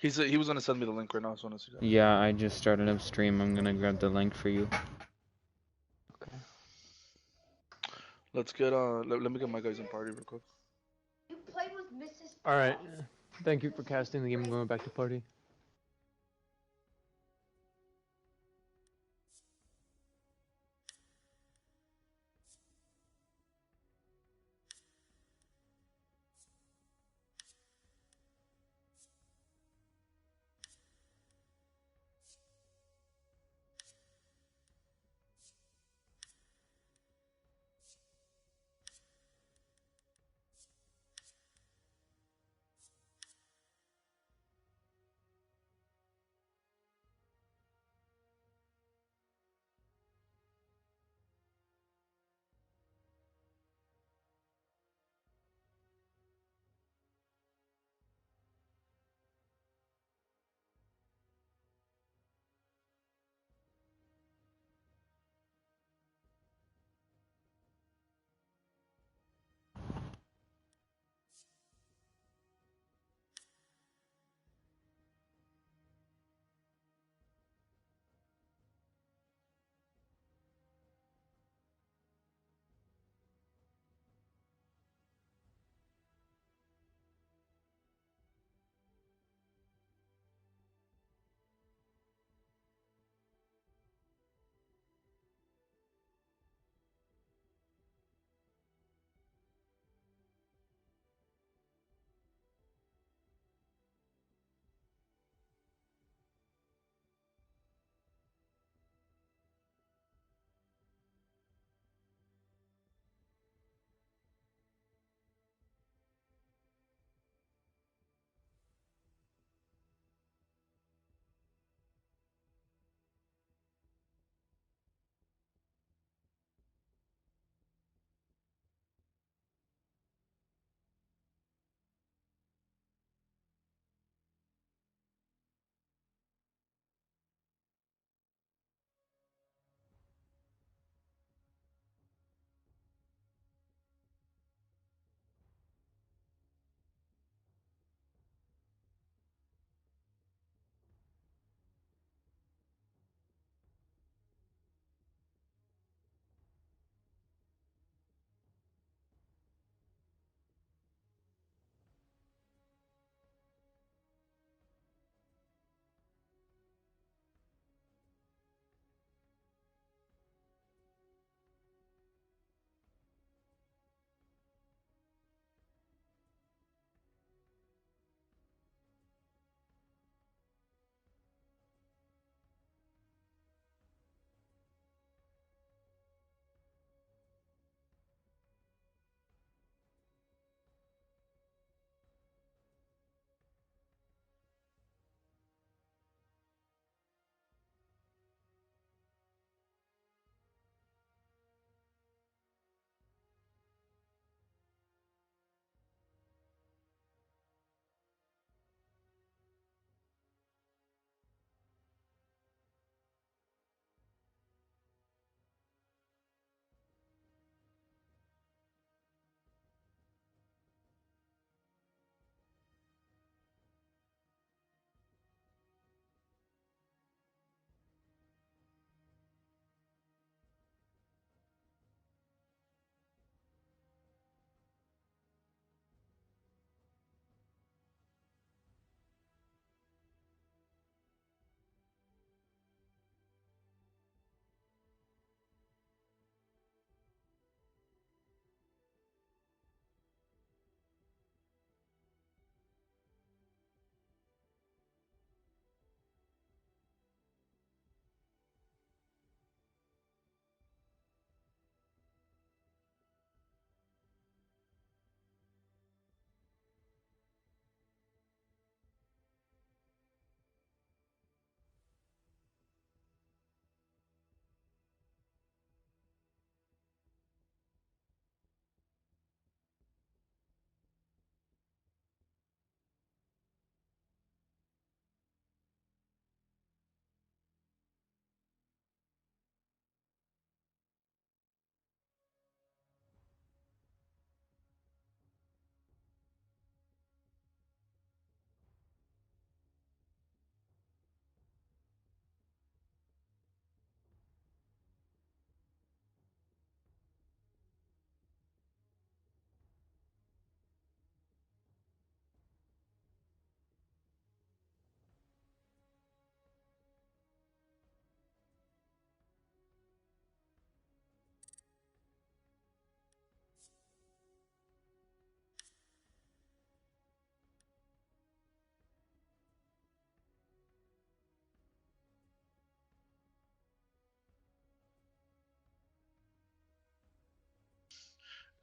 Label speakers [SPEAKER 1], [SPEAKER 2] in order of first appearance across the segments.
[SPEAKER 1] He was gonna send me the link right now as soon as he got it.
[SPEAKER 2] Yeah, I just started up stream. I'm gonna grab the link for you.
[SPEAKER 3] Okay.
[SPEAKER 1] Let's get let me get my guys in party real quick.
[SPEAKER 4] You played with Mrs.
[SPEAKER 3] Alright. Thank you for casting the game. I'm going back to party.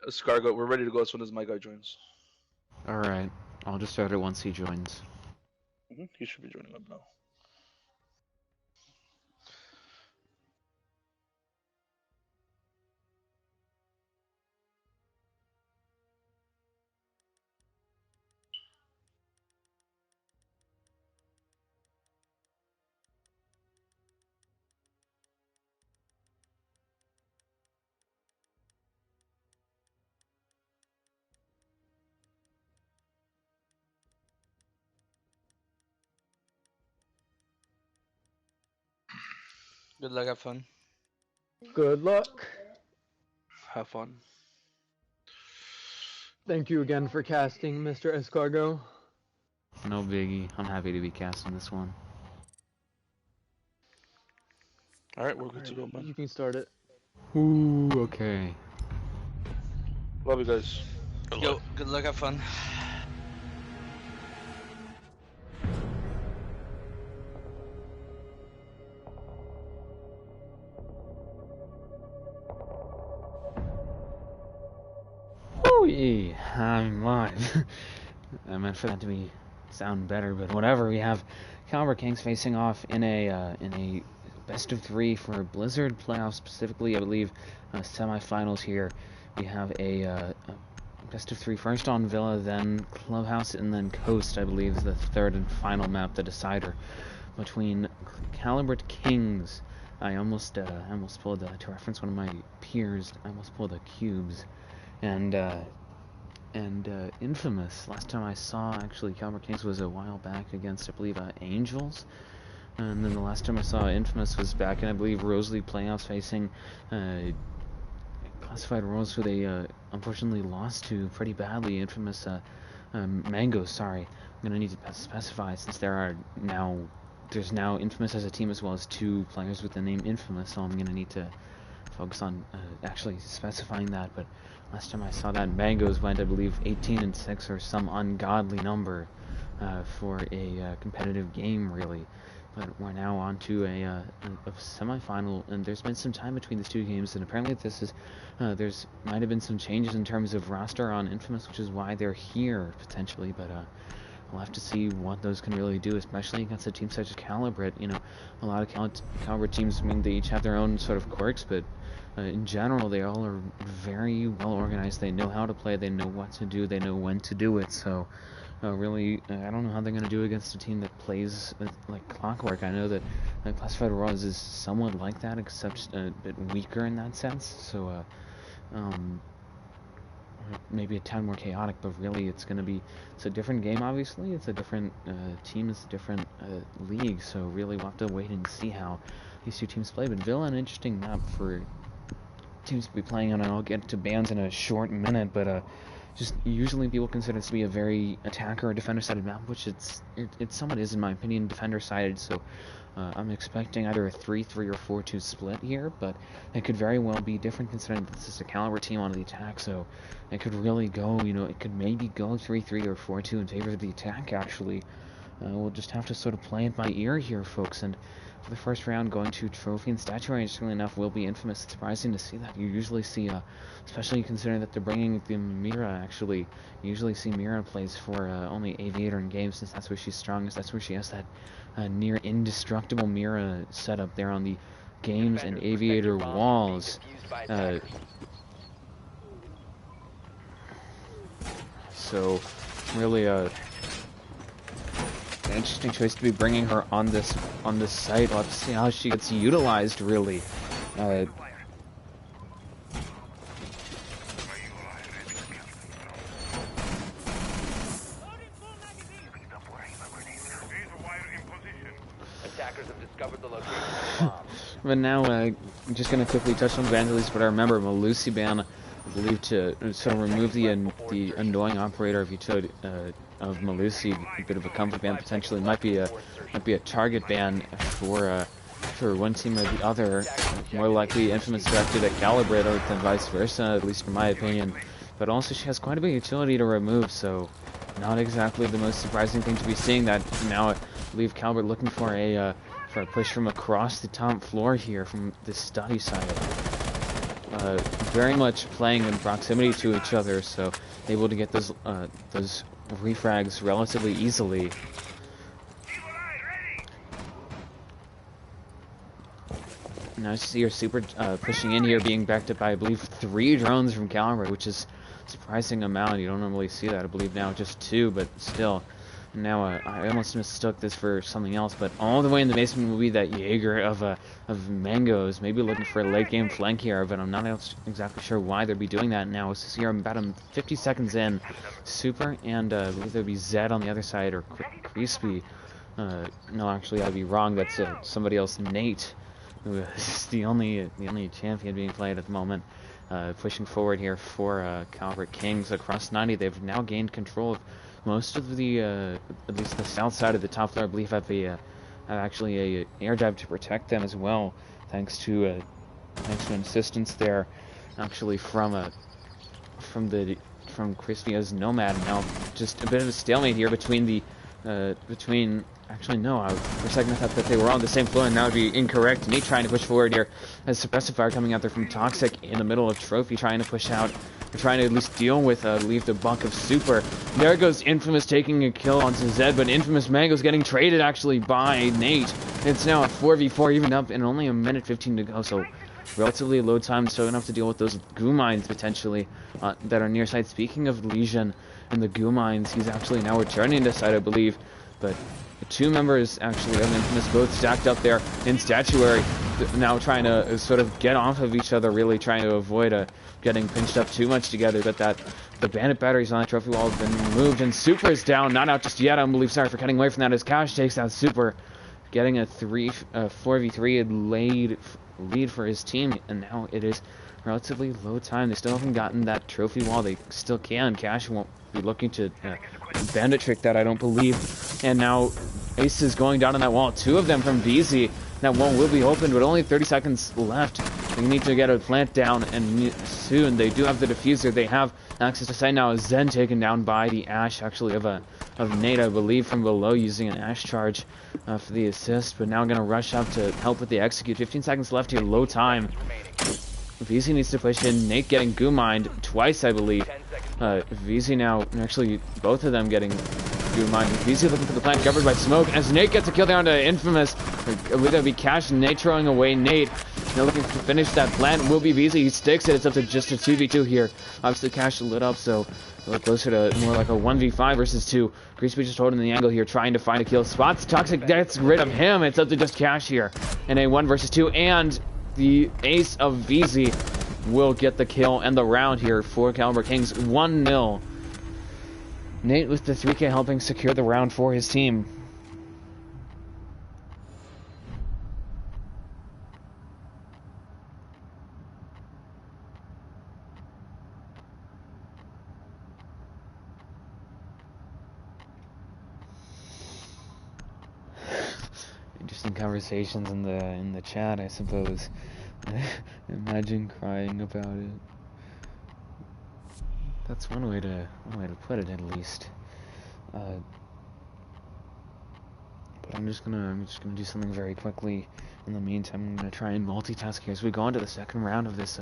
[SPEAKER 1] Escargot, we're ready to go as soon as my guy joins.
[SPEAKER 2] Alright, I'll just start it once he joins.
[SPEAKER 1] He should be joining up now.
[SPEAKER 5] Good luck, have fun.
[SPEAKER 3] Good luck.
[SPEAKER 1] Have fun.
[SPEAKER 3] Thank you again for casting, Mr. Escargot.
[SPEAKER 2] No biggie. I'm happy to be casting this one.
[SPEAKER 1] Alright, we're good to go, man.
[SPEAKER 3] You can start it.
[SPEAKER 2] Ooh, okay.
[SPEAKER 1] Love you guys.
[SPEAKER 5] Yo, good luck, have fun.
[SPEAKER 2] Ooh, I'm live. I meant for that to sound better, but whatever. We have Calibrate Kings facing off in a best of 3 for Blizzard playoffs, specifically, I believe, semifinals here. We have a best of 3 first on Villa, then Clubhouse, and then Coast, I believe, is the third and final map, the decider between Calibrate Kings. I almost pulled to reference one of my peers. I almost pulled a Cubes. And Infamous. Last time I saw, actually, Calibrate Kings was a while back against, I believe, Angels. And then the last time I saw Infamous was back in, I believe, Rose League playoffs facing Classified Royals, who they unfortunately lost to pretty badly. Infamous Mango, sorry. I'm going to need to specify, since there's now Infamous as a team as well as 2 players with the name Infamous, so I'm going to need to focus on actually specifying that. But last time I saw that, Mangoes went, I believe, 18-6 or some ungodly number for a competitive game, really. But we're now on to a semifinal, and there's been some time between these 2 games, and apparently there's might have been some changes in terms of roster on Infamous, which is why they're here potentially. But we'll have to see what those can really do, especially against a team such as Calibrate. You know, a lot of Calibrate teams, I mean, they each have their own sort of quirks, but in general, they all are very well organized. They know how to play, they know what to do, they know when to do it. So really, I don't know how they're going to do against a team that plays like clockwork. I know that Classified Royals is somewhat like that, except a bit weaker in that sense. So maybe a tad more chaotic, but really it's a different game. Obviously, it's a different team, it's a different league. So really, we'll have to wait and see how these 2 teams play. But Villa, an interesting map for teams to be playing on, and I'll get to bans in a short minute. But just usually people consider this to be a very attacker or defender-sided map, which it somewhat is in my opinion, defender-sided. So I'm expecting either a 3-3 or 4-2 split here, but it could very well be different considering that this is a Calibrate team on the attack. So it could really go, it could maybe go 3-3 or 4-2 in favor of the attack. Actually, we'll just have to sort of play it by ear here, folks. And for the first round, going to Trophy and Statue Range, interestingly enough, will be Infamous. It's surprising to see that. You usually see, especially considering that they're bringing the Mira, actually, you usually see Mira plays for only Aviator in games, since that's where she's strongest. That's where she has that near indestructible Mira setup there on the games and Aviator walls. So, really, an interesting choice to be bringing her on this site. We'll have to see how she gets utilized, really.
[SPEAKER 6] Attackers have discovered the location of the bomb.
[SPEAKER 2] But now, I'm just going to quickly touch on bans at least. But I remember Malusi ban, I believe, to sort of remove the annoying operator of utility of Malusi, a bit of a comfort ban potentially. Might be a target ban for one team or the other. More likely Infamous directed at Calibrate than vice versa, at least in my opinion. But also she has quite a bit of utility to remove, so not exactly the most surprising thing to be seeing that now. I believe Calibrate looking for a push from across the top floor here from the study side. very much playing in proximity to each other, so able to get those refrags relatively easily. Now I see your super pushing in here, being backed up by, I believe, 3 drones from Calibrate, which is a surprising amount. You don't normally see that. I believe now just 2, but still. Now I almost mistook this for something else, but all the way in the basement will be that Jaeger of Mangoes, maybe looking for a late game flank here, but I'm not exactly sure why they'd be doing that now. So here I'm about 50 seconds in. Super, and I believe there'd be Zed on the other side, or Crispy. No, actually I'd be wrong. That's somebody else, Nate, who is the only champion being played at the moment. Pushing forward here for Calibrate Kings across 90. They've now gained control of most of the, at least the south side of the top floor. I believe have actually a air dive to protect them as well, thanks to insistence there, actually from Crispia's Nomad. Now just a bit of a stalemate here between actually no, for a second I thought that they were on the same floor, and that would be incorrect. Nate trying to push forward here as Suppressive Fire coming out there from Toxic in the middle of Trophy, trying to push out, trying to at least deal with leave the buck of Super. There goes Infamous taking a kill onto Zed, but Infamous Mango's getting traded actually by Nate. It's now a 4v4 even up and only a minute 15 to go, so relatively low time, so enough to deal with those goo mines potentially that are near side. Speaking of Legion and the goo mines, he's actually now returning to side, I believe, but 2 members actually of Infamous both stacked up there in Statuary, now trying to sort of get off of each other, really trying to avoid getting pinched up too much together. But the bandit batteries on that trophy wall have been removed, and Super is down, not out just yet, I believe. Sorry for cutting away from that, as Cash takes out Super, getting a 4v3 lead for his team, and now it is relatively low time. They still haven't gotten that trophy wall. They still can. Cash won't be looking to bandit trick that, I don't believe. And now Ace is going down on that wall. 2 of them from BZ. That wall will be opened, but only 30 seconds left. They need to get a plant down, and soon. They do have the diffuser. They have access to site now. Zen taken down by the Ash, actually, of Nate, I believe, from below, using an Ash charge for the assist. But now going to rush up to help with the execute. 15 seconds left here, low time. VZ needs to push in. Nate getting goo mined twice, I believe. VZ now, actually, both of them getting goo mined. VZ looking for the plant covered by smoke, as Nate gets a kill down to Infamous. Would that be Cash and Nate throwing away Nate? Now looking to finish that plant will be VZ. He sticks it. It's up to just a 2v2 here. Obviously, Cash lit up, so a little closer to more like a 1v5 versus 2. Greaseby just holding the angle here, trying to find a kill. Spots Toxic, gets rid of him. It's up to just Cash here in a 1 versus 2, and the ace of VZ will get the kill and the round here for Calibrate Kings. 1-0. Nate with the 3K helping secure the round for his team. Interesting conversations in the chat, I suppose. Imagine crying about it. That's one way to put it, at least. But I'm just gonna do something very quickly. In the meantime, I'm gonna try and multitask here as we go into the second round of this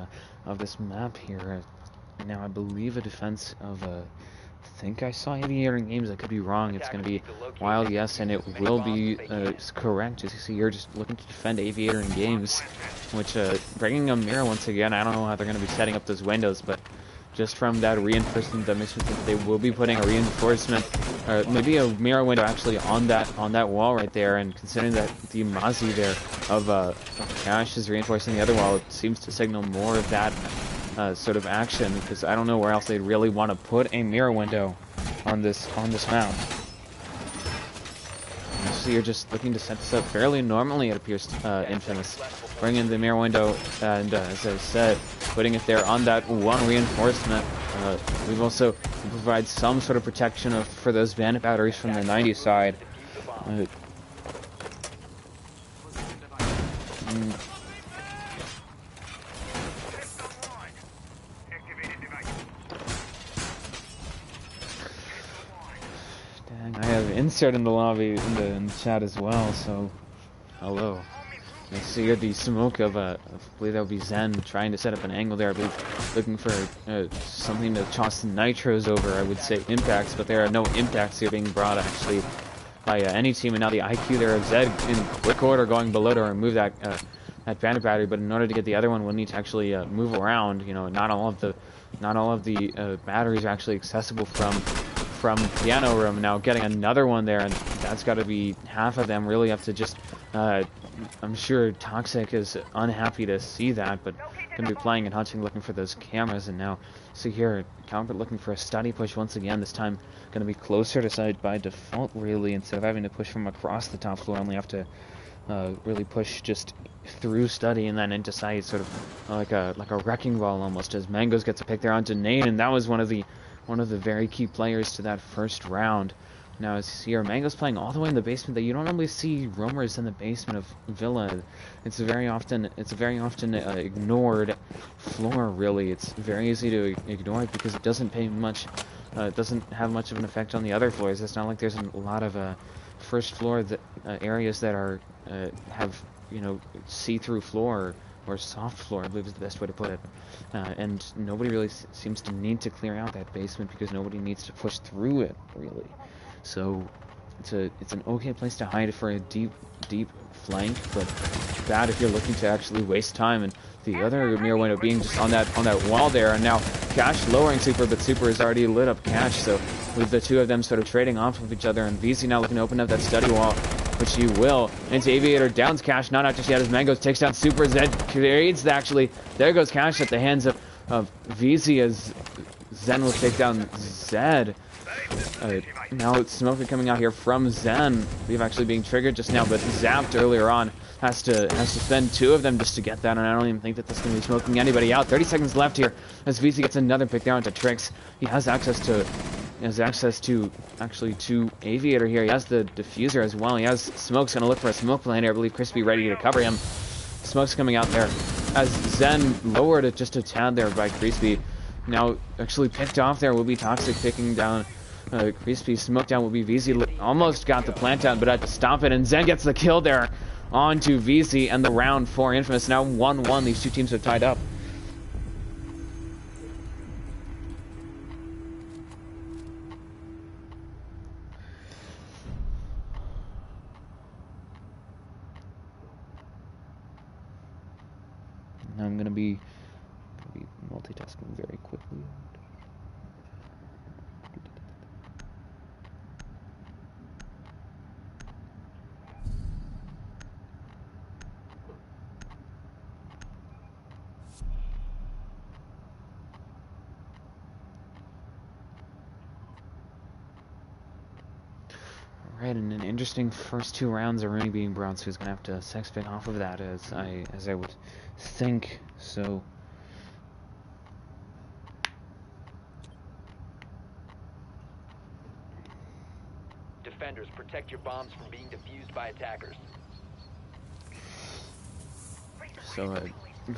[SPEAKER 2] map here. Now I believe a defense of I think I saw Aviator in games. I could be wrong. It's going to be Wild, yes, and it will be correct. As you see, you're just looking to defend Aviator in games, which bringing a mirror once again. I don't know how they're going to be setting up those windows, but just from that reinforcement, that makes me think they will be putting a reinforcement, or maybe a mirror window actually on that wall right there. And considering that the Mazi there of Cash is reinforcing the other wall, it seems to signal more of that sort of action, because I don't know where else they'd really want to put a mirror window on this map. So you're just looking to set this up fairly normally, it appears. Infamous bring in the mirror window, and as I said, putting it there on that one reinforcement. We've also provide some sort of protection for those bandit batteries from the 90 side. Dang, I have insert in the lobby in the chat as well, so hello. I see here the smoke of, I believe that would be Zen trying to set up an angle there. I believe looking for something to toss the nitros over. I would say impacts, but there are no impacts here being brought actually by any team. And now the IQ there of Zed in quick order going below to remove that that bandit battery. But in order to get the other one, we'll need to actually move around. You know, not all of the batteries are actually accessible from piano room. Now getting another one there, and that's got to be half of them. Really have to just. I'm sure Toxic is unhappy to see that, but going to be playing and hunting, looking for those cameras. And now, see here, Calibrate looking for a study push once again. This time, going to be closer to side by default, really. Instead of having to push from across the top floor, only have to really push just through study and then into side, sort of like a wrecking ball almost. As Mangoes gets a pick there onto Nate, and that was one of the very key players to that first round. Now, as here, Mango's playing all the way in the basement. That you don't normally see roamers in the basement of Villa. It's a very often ignored floor. Really, it's very easy to ignore it because it doesn't pay much. It doesn't have much of an effect on the other floors. It's not like there's a lot of first floor areas that are have see-through floor or soft floor, I believe is the best way to put it. And nobody really seems to need to clear out that basement because nobody needs to push through it really. So it's an okay place to hide for a deep flank, but bad if you're looking to actually waste time. And the other mirror window being just on that wall there, and now Cash lowering Super, but Super has already lit up Cash. So with the two of them sort of trading off of each other, and VZ now looking to open up that study wall, which he will. Into Aviator, downs Cash, not just yet as Mangoes takes down Super. Zed creates actually. There goes Cash at the hands of VZ as Zen will take down Zed. Now it's smoke coming out here from Zen. We've actually being triggered just now, but zapped earlier on. Has to spend two of them just to get that, and I don't even think that that's going to be smoking anybody out. 30 seconds left here as VZ gets another pick there onto Trix. He has access to actually to Aviator here. He has the diffuser as well. He has Smoke's going to look for a smoke plan here. I believe Crispy ready to cover him. Smoke's coming out there as Zen lowered it just a tad there by Crispy. Now actually picked off there will be Toxic picking down Crispy. Smoke down will be VZ. Almost got the plant down, but had to stop it, and Zen gets the kill there onto VZ, and the round for Infamous. Now 1-1. These two teams are tied up. Now I'm gonna be multitasking very quickly. Right, and an interesting first two rounds are really being brought, so he's gonna have to sex spin off of that, as I would think. So
[SPEAKER 6] Defenders, protect your bombs from being defused by attackers.
[SPEAKER 2] So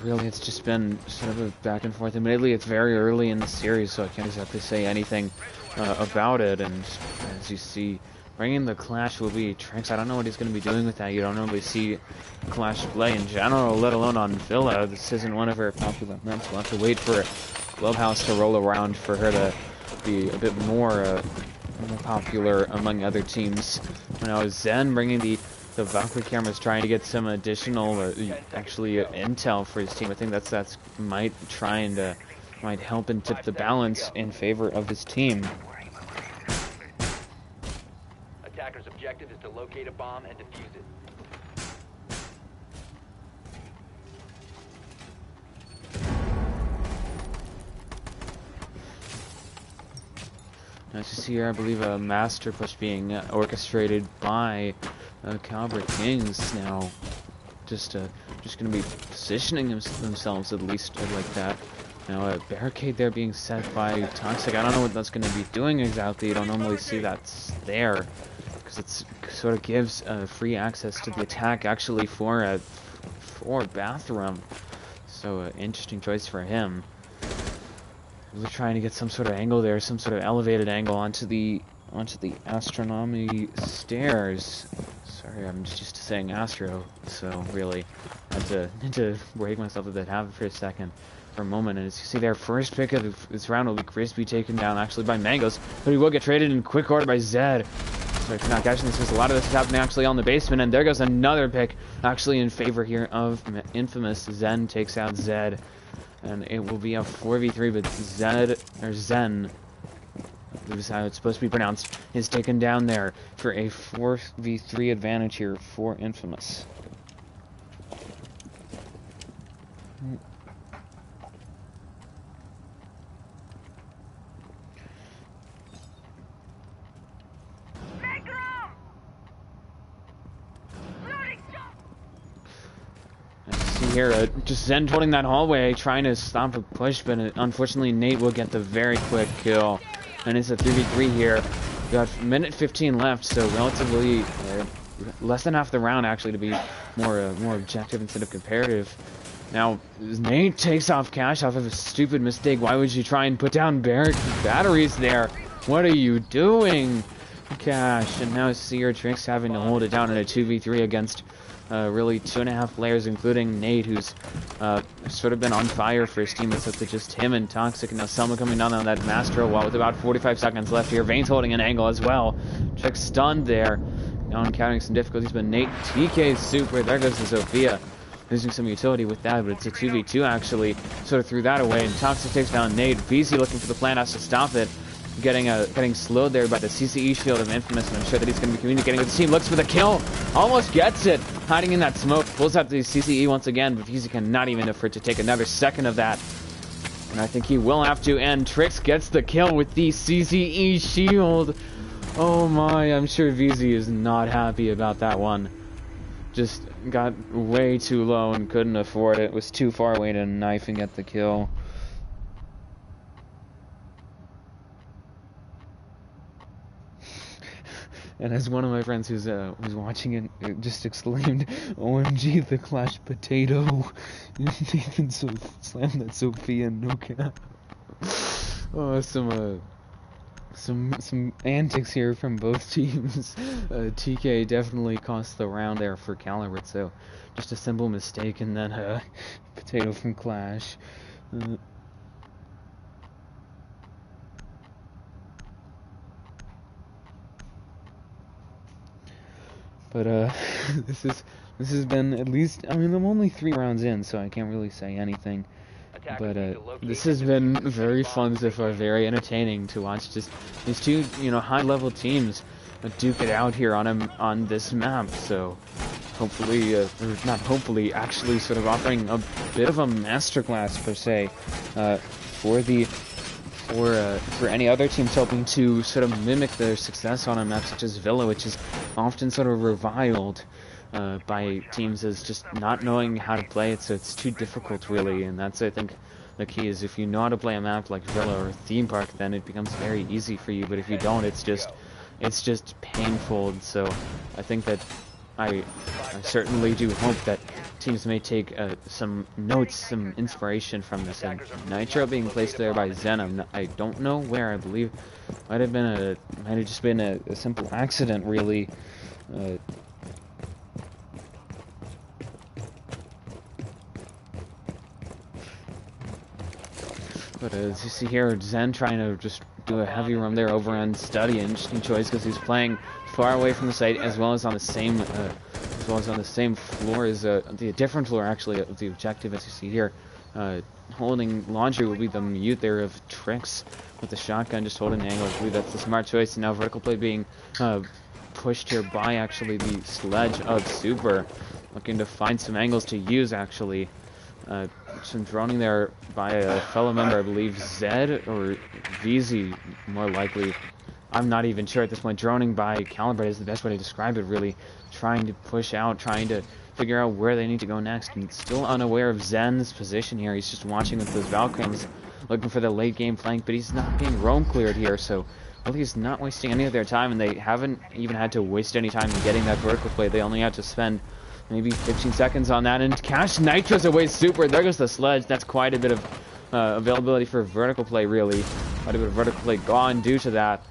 [SPEAKER 2] really, it's just been sort of a back and forth. Admittedly, it's very early in the series, so I can't exactly say anything about it. And as you see, bringing the Clash will be Trix. I don't know what he's going to be doing with that. You don't normally see Clash play in general, let alone on Villa. This isn't one of her popular maps. We'll have to wait for Clubhouse to roll around for her to be a bit more popular among other teams. Now Zen bringing the Valkyrie cameras, trying to get some additional intel for his team. I think that's might help and tip the balance in favor of his team.
[SPEAKER 6] Attacker's objective is to locate a bomb and defuse it.
[SPEAKER 2] As you see here, I believe a master push being orchestrated by Calibrate Kings now. Just going to be positioning themselves at least like that. Now a barricade there being set by Toxic. I don't know what that's going to be doing exactly. You don't normally see that there, because it sort of gives free access to the attack actually for Bathroom. So interesting choice for him. We're trying to get some sort of angle there, some sort of elevated angle onto the onto the astronomy stairs. Sorry, I'm just used to saying Astro, so really had to break myself of that habit for a moment. And as you see there, first pick of this round will be Crispy taken down actually by Mangoes, but he will get traded in quick order by Zed. Sorry for not catching this, because a lot of this is happening actually on the basement, and there goes another pick actually in favor here of Infamous. Zen takes out Zed, and it will be a 4v3, but Zen, this is how it's supposed to be pronounced, is taken down there for a 4v3 advantage here for Infamous. Here, just Zen holding that hallway, trying to stop a push, but unfortunately Nate will get the very quick kill. And it's a 3v3 here. We got a minute 15 left, so relatively less than half the round actually to be more objective instead of comparative. Now, Nate takes off Cash off of a stupid mistake. Why would you try and put down batteries there? What are you doing, Cash? And now Seer Trix having to hold it down in a 2v3 against really 2.5 players, including Nate, who's sort of been on fire for his team. It's up to just him and Toxic, and now Selma coming down on that Mastro wall with about 45 seconds left here. Vane's holding an angle as well. Trix stunned there, now encountering some difficulties, but Nate TK's super. There goes the Sophia, losing some utility with that, but it's a 2v2 actually, sort of threw that away, and Toxic takes down Nate. VZ looking for the plan, has to stop it. Getting slowed there by the CCE shield of Infamous, and I'm sure that he's going to be communicating with the team. Looks for the kill, almost gets it, hiding in that smoke, pulls out the CCE once again, but VZ cannot even afford to take another second of that. And I think he will have to, and Trix gets the kill with the CCE shield. Oh my, I'm sure VZ is not happy about that one. Just got way too low and couldn't afford it, was too far away to knife and get the kill. And as one of my friends who's watching it just exclaimed, "OMG, the Clash potato!" Nathan slammed that Sophia, no cap. Oh, some antics here from both teams. TK definitely cost the round there for Calibrate, so just a simple mistake, and then potato from Clash. But this has been, at least, I mean, I'm only 3 rounds in, so I can't really say anything. But this has been very fun so far, very entertaining to watch just these two, high-level teams duke it out here on this map. So hopefully, or not hopefully, actually sort of offering a bit of a masterclass per se for any other teams hoping to sort of mimic their success on a map such as Villa, which is often sort of reviled by teams as just not knowing how to play it, so it's too difficult really. And that's, I think, the key is if you know how to play a map like Villa or Theme Park, then it becomes very easy for you, but if you don't, it's just painful. And so I think that I certainly do hope that teams may take some notes, some inspiration from this. And Nitro being placed there by Zen, I don't know where. I believe might have just been a simple accident, really. But as you see here, Zen trying to just do a heavy roam there over on Study. Interesting choice because he's playing far away from the site as well as on the same floor as the different floor actually of the objective, as you see here. Holding Laundry will be the mute there of Trix with the shotgun, just holding the angle. I believe that's the smart choice. And now vertical play being pushed here by actually the sledge of Super, looking to find some angles to use actually. Some droning there by a fellow member, I believe Zed or VZ, more likely. I'm not even sure at this point. Droning by Calibrate is the best way to describe it, really. Trying to push out, trying to figure out where they need to go next. And still unaware of Zen's position here. He's just watching with those Valkyries, looking for the late game flank, but he's not being roam cleared here, so well, he's not wasting any of their time, and they haven't even had to waste any time in getting that vertical play. They only had to spend maybe 15 seconds on that, and Cash Nitro's away Super. There goes the sledge. That's quite a bit of availability for vertical play, really. Quite a bit of vertical play gone due to that.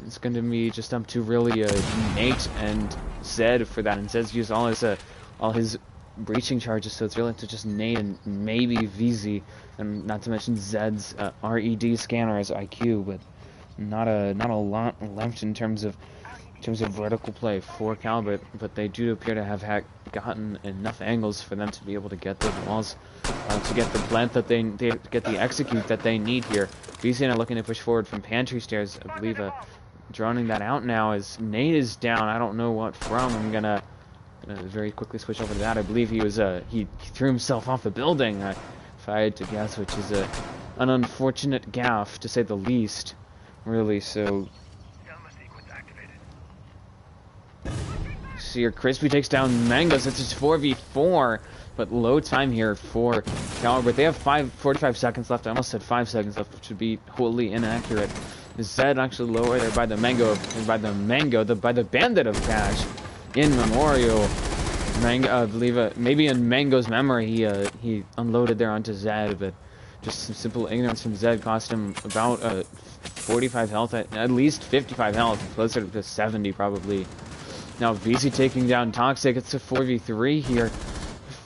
[SPEAKER 2] It's going to be just up to really Nate and Zed for that, and Zed's used all his breaching charges, so it's really up to just Nate and maybe VZ, and not to mention Zed's RED scanner as IQ, but not a lot left in terms of vertical play for Calibrate, but they do appear to have gotten enough angles for them to be able to get those walls, to get the blend that they get the execute that they need here. VZ are looking to push forward from pantry stairs, I believe. Droning that out now as Nate is down. I don't know what from. I'm gonna very quickly switch over to that. I believe he was he threw himself off the building, if I had to guess, which is an unfortunate gaffe to say the least, really. So see here, Crispy takes down Mangoes. It's just 4v4, but low time here for Calibrate. They have 45 seconds left. I almost said 5 seconds left, which would be wholly inaccurate. Zed actually lower there by the by the Bandit of Cash in Memorial. I believe maybe in Mango's memory he unloaded there onto Zed, but just some simple ignorance from Zed cost him about 45 health, at least 55 health, closer to 70 probably. Now VZ taking down Toxic. It's a 4v3 here.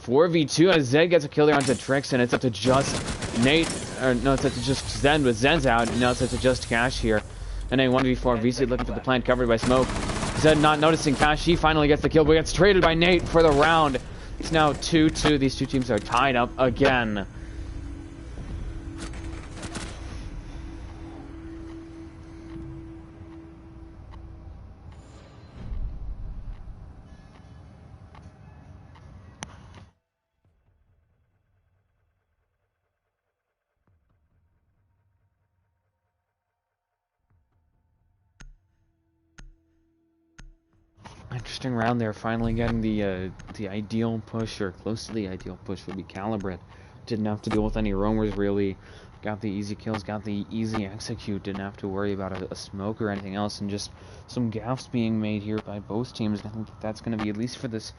[SPEAKER 2] 4v2 as Zed gets a kill there onto Trix, and it's up to just Nate, or no, it's up to just Zen, but Zen's out, and now it's up to just Cash here. And a 1v4, VZ looking for the plant covered by smoke. Zed not noticing Cash, he finally gets the kill, but gets traded by Nate for the round. It's now 2-2, these two teams are tied up again. Interesting round there, finally getting the ideal push, or close to the ideal push, would be Calibrate. Didn't have to deal with any roamers really. Got the easy kills, got the easy execute, didn't have to worry about a smoke or anything else, and just some gaffes being made here by both teams. I think that's going to be, at least for this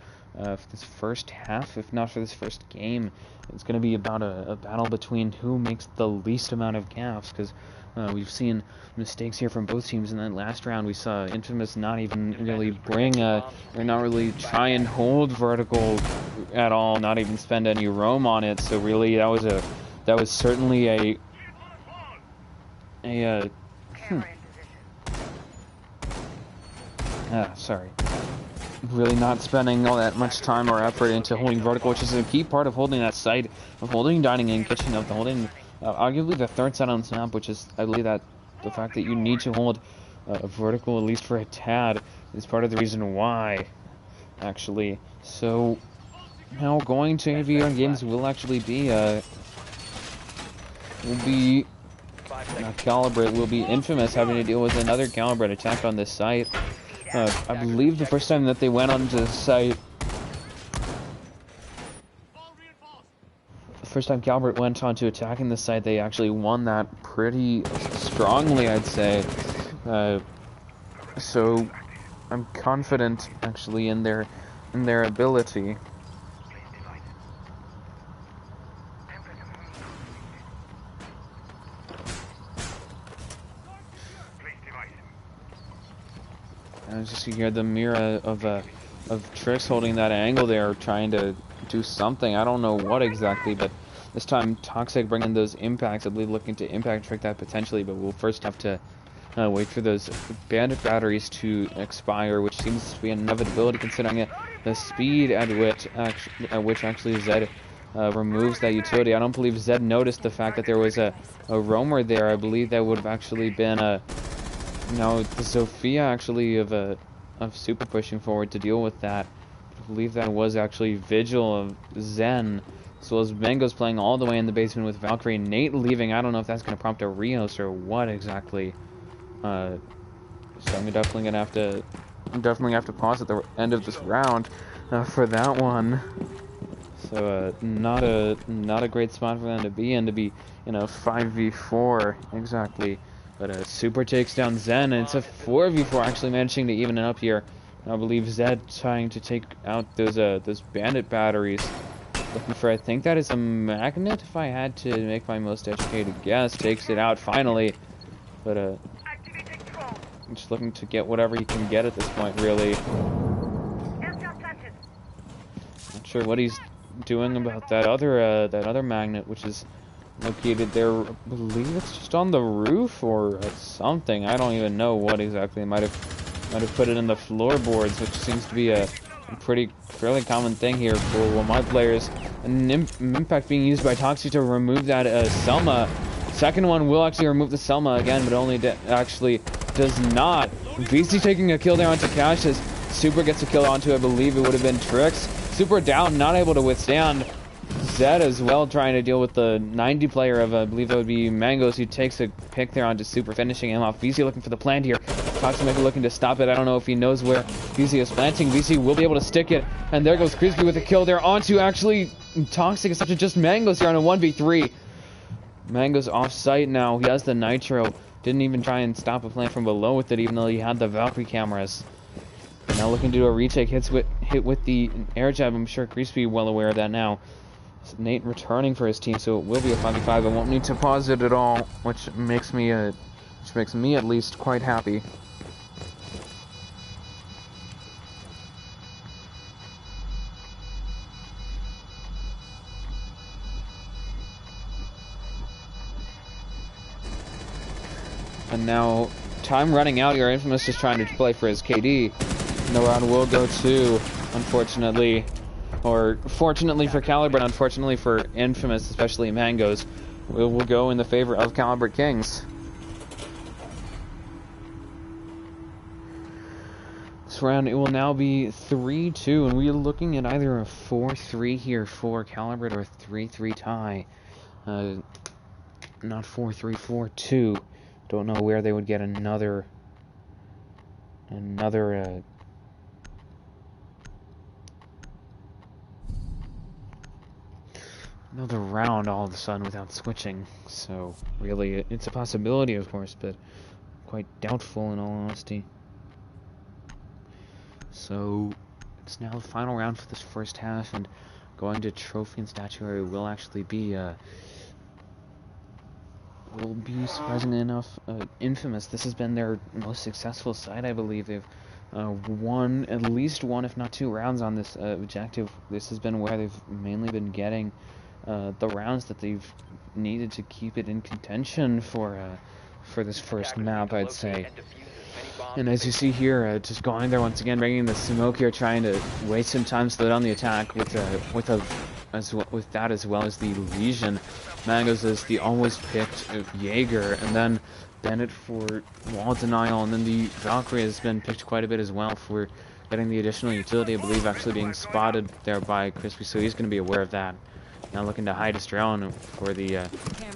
[SPEAKER 2] first half, if not for this first game, it's going to be about a battle between who makes the least amount of gaffes, because we've seen mistakes here from both teams. In that last round, we saw Infamous not even really or not really try and hold vertical at all, not even spend any roam on it. So really, that was certainly sorry. Really not spending all that much time or effort into holding vertical, which is a key part of holding that site, of holding dining and kitchen, of holding arguably the third side on Snap, which is, I believe, that the fact that you need to hold vertical, at least for a tad, is part of the reason why, actually. So now going to AV games will actually be Calibrate will be Infamous having to deal with another Calibrate attack on this site. I believe the first time that they went onto the site, the first time Calibrate went on to attacking the site, they actually won that pretty strongly, I'd say. So I'm confident actually in their ability. I just hear the mirror of Trix holding that angle there, trying to do something. I don't know what exactly, but this time Toxic bringing those impacts. I believe looking to impact trick that potentially, but we'll first have to wait for those bandit batteries to expire, which seems to be an inevitability considering the speed at which actually Zed removes that utility. I don't believe Zed noticed the fact that there was a roamer there. I believe that would have actually been the Sophia actually of Super pushing forward to deal with that. I believe that was actually Vigil of Zen, as well as Mango's playing all the way in the basement with Valkyrie. Nate leaving. I don't know if that's going to prompt a Rios or what exactly. So I'm definitely gonna have to pause at the end of this round for that one. So not a great spot for them to be in, 5v4 exactly. But Super takes down Zen, and it's a 4v4, actually managing to even it up here. I believe Zed trying to take out those bandit batteries. Looking for, I think that is a magnet, if I had to make my most educated guess. Takes it out finally. But just looking to get whatever he can get at this point, really. Not sure what he's doing about that other magnet, which is located there. I believe it's just on the roof or something. I don't even know what exactly. Might have put it in the floorboards, which seems to be a fairly common thing here for one of my players. An impact being used by Toxic to remove that Selma. Second one will actually remove the Selma again, but only actually does not. VC taking a kill there onto Cash as Super gets a kill onto, I believe it would have been Trix. Super down, not able to withstand. Zed as well trying to deal with the 90 player of, I believe that would be Mangoes, who takes a pick there onto Super, finishing him off. VC looking for the plant here. Toxic maybe looking to stop it. I don't know if he knows where VC is planting. VC will be able to stick it. And there goes Crispy with a kill there onto actually Toxic. It's such a just Mangoes here on a 1v3. Mangoes off site now. He has the Nitro. Didn't even try and stop a plant from below with it, even though he had the Valkyrie cameras. Now looking to do a retake. Hit with the air jab. I'm sure Crispy well aware of that now. Nate returning for his team, so it will be a 5v5. I won't need to pause it at all, which makes me at least quite happy. And now, time running out here. Infamous just trying to play for his KD. And the round will go to, unfortunately, or fortunately for Calibrate, unfortunately for Infamous, especially Mangoes, will go in the favor of Calibrate Kings. This round, it will now be 3-2, and we are looking at either a 4-3 here for Calibrate or a 3-3 tie. Not 4-3, 4-2. Don't know where they would get another round all of a sudden without switching. So really, it's a possibility, of course, but quite doubtful in all honesty. So it's now the final round for this first half, and going to Trophy and Statuary will actually be surprisingly enough Infamous. This has been their most successful side, I believe. They've won at least one, if not two, rounds on this objective. This has been where they've mainly been getting the rounds that they've needed to keep it in contention for this first map, I'd say. And as you see here, just going there once again, bringing the smoke here, trying to waste some time, slow down the attack with that as well as the Legion. Mangoes is the always picked Jaeger, and then Bennett for wall denial, and then the Valkyrie has been picked quite a bit as well for getting the additional utility, I believe actually being spotted there by Crispy, so he's going to be aware of that. Now looking to hide his drone for the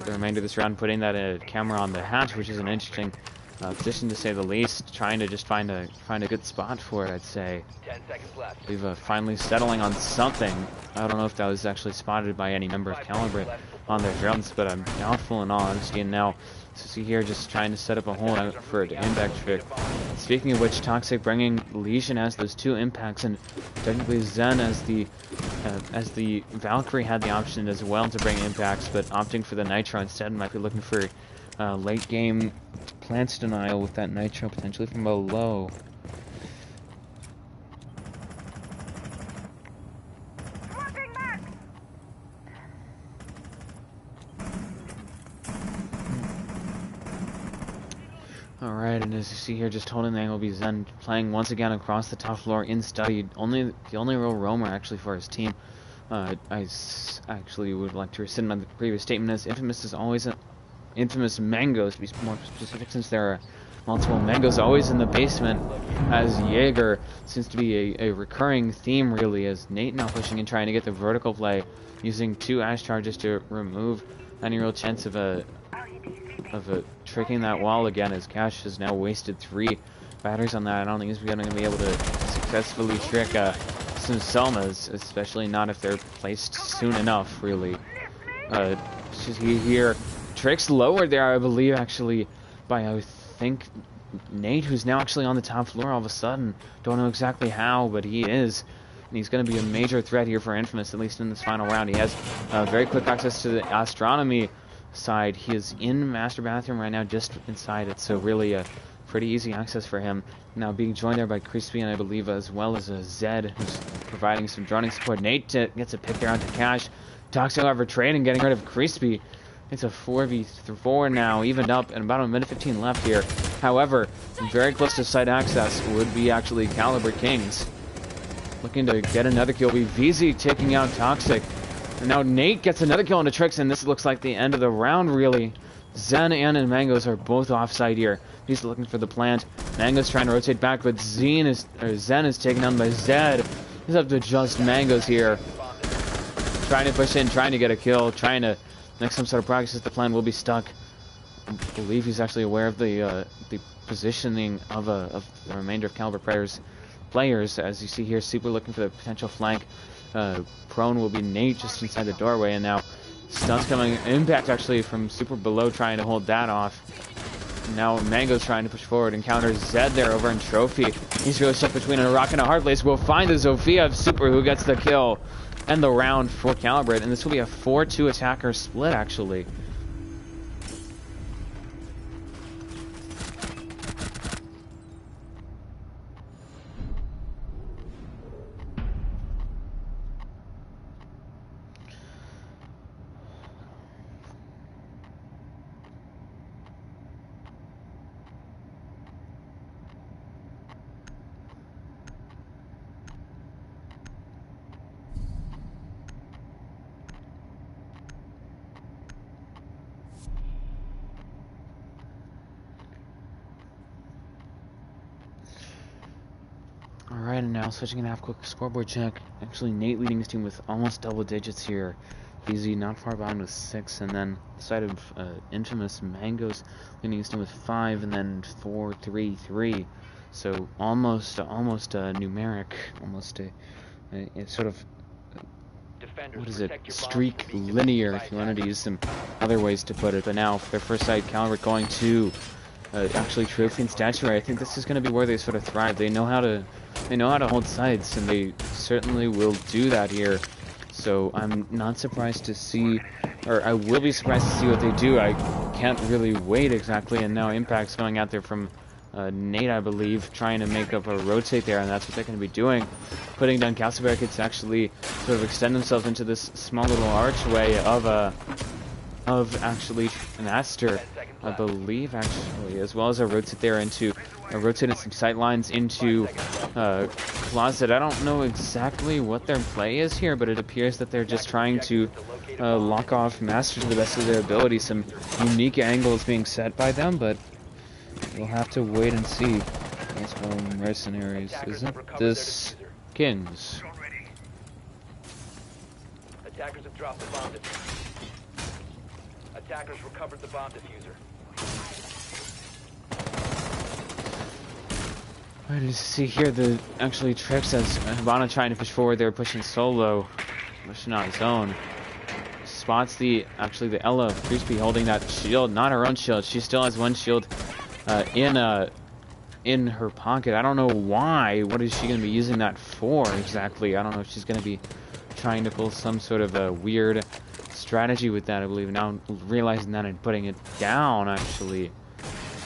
[SPEAKER 2] remainder of this round, putting that camera on the hatch, which is an interesting position to say the least. Trying to just find a good spot for it, I'd say.
[SPEAKER 6] 10 seconds left.
[SPEAKER 2] We've finally settling on something. I don't know if that was actually spotted by any member of Calibrate on their drones, but I'm doubtful in all honesty. And now, so see here, just trying to set up a hole out for an impact trick. Speaking of which, Toxic bringing Legion as those two impacts, and technically Zen as the Valkyrie had the option as well to bring impacts, but opting for the Nitro instead. Might be looking for late game plants denial with that Nitro potentially from below. Alright, and as you see here, just holding the angle, be Zen playing once again across the top floor in study. The only real roamer actually for his team. I actually would like to rescind my previous statement, as Infamous is always Infamous Mangoes, to be more specific, since there are multiple Mangoes always in the basement, as Jaeger seems to be a recurring theme, really, as Nate now pushing and trying to get the vertical play, using two Ash charges to remove any real chance of tricking that wall again, as Cash has now wasted 3 batteries on that. I don't think he's going to be able to successfully trick some Selmas, especially not if they're placed soon enough, really. Here, tricks lowered there, I believe, actually, by, I think, Nate, who's now actually on the top floor all of a sudden. Don't know exactly how, but he is. And he's going to be a major threat here for Infamous, at least in this final round. He has very quick access to the astronomy side. He is in Master Bathroom right now, just inside it, so really pretty easy access for him. Now being joined there by Crispy and I believe as well as Zed, who's providing some droning support. Nate gets a pick there onto Cash. Toxic, however, trading, getting rid of Crispy. It's a 4v4 now, evened up, and about a minute 15 left here. However, very close to site access would be actually Calibrate Kings. Looking to get another kill. Be VZ taking out Toxic. And now Nate gets another kill into Trix, and this looks like the end of the round, really. Zen and Mangoes are both offside here. He's looking for the plant. Mango's trying to rotate back, but Zen is taken down by Zed. He's up to just Mangoes here. Trying to push in, trying to get a kill, trying to make some sort of progress. The plan will be stuck. I believe he's actually aware of the positioning of the remainder of Calibrate players. As you see here, Super looking for the potential flank. Prone will be Nate just inside the doorway, and now stunts coming. Impact actually from Super below trying to hold that off. Now Mango's trying to push forward and counter Zed there over in Trophy. He's really stuck between a rock and a hard place. We'll find the Zofia of Super who gets the kill and the round for Calibrate, and this will be a 4-2 attacker split actually. Alright, and now switching and half quick scoreboard check. Actually, Nate leading his team with almost double digits here. Easy, not far behind with 6, and then the side of Infamous Mangoes leading his team with 5, and then 4, 3, 3. So almost numeric, almost a sort of, what is it, streak linear, if you wanted to use some other ways to put it. But now, for their first side, Calibrate going to actually Trophy and Statuary. I think this is going to be where they sort of thrive. They know how to hold sites, and they certainly will do that here. So I'm not surprised to see, or I will be surprised to see what they do. I can't really wait exactly. And now Impact's going out there from Nate, I believe, trying to make up a rotate there, and that's what they're going to be doing. Putting down castle barricades to actually sort of extend themselves into this small little archway of actually an Aster, I believe, actually, as well as a rotate there into rotated some sight lines into Closet. I don't know exactly what their play is here, but it appears that they're just trying to lock off Master to the best of their ability. Some unique angles being set by them, but we'll have to wait and see. Let's go Mercenaries. Isn't this Kings?
[SPEAKER 6] Attackers have dropped the bomb diffuser. Attackers recovered the bomb diffuser.
[SPEAKER 2] I just see here the actually Trix as Hibana trying to push forward. They're pushing solo, pushing on his own. Spots the Ella Crispy holding that shield, not her own shield. She still has one shield in her pocket. I don't know why. What is she going to be using that for exactly? I don't know if she's going to be trying to pull some sort of a weird strategy with that, I believe. Now realizing that and putting it down actually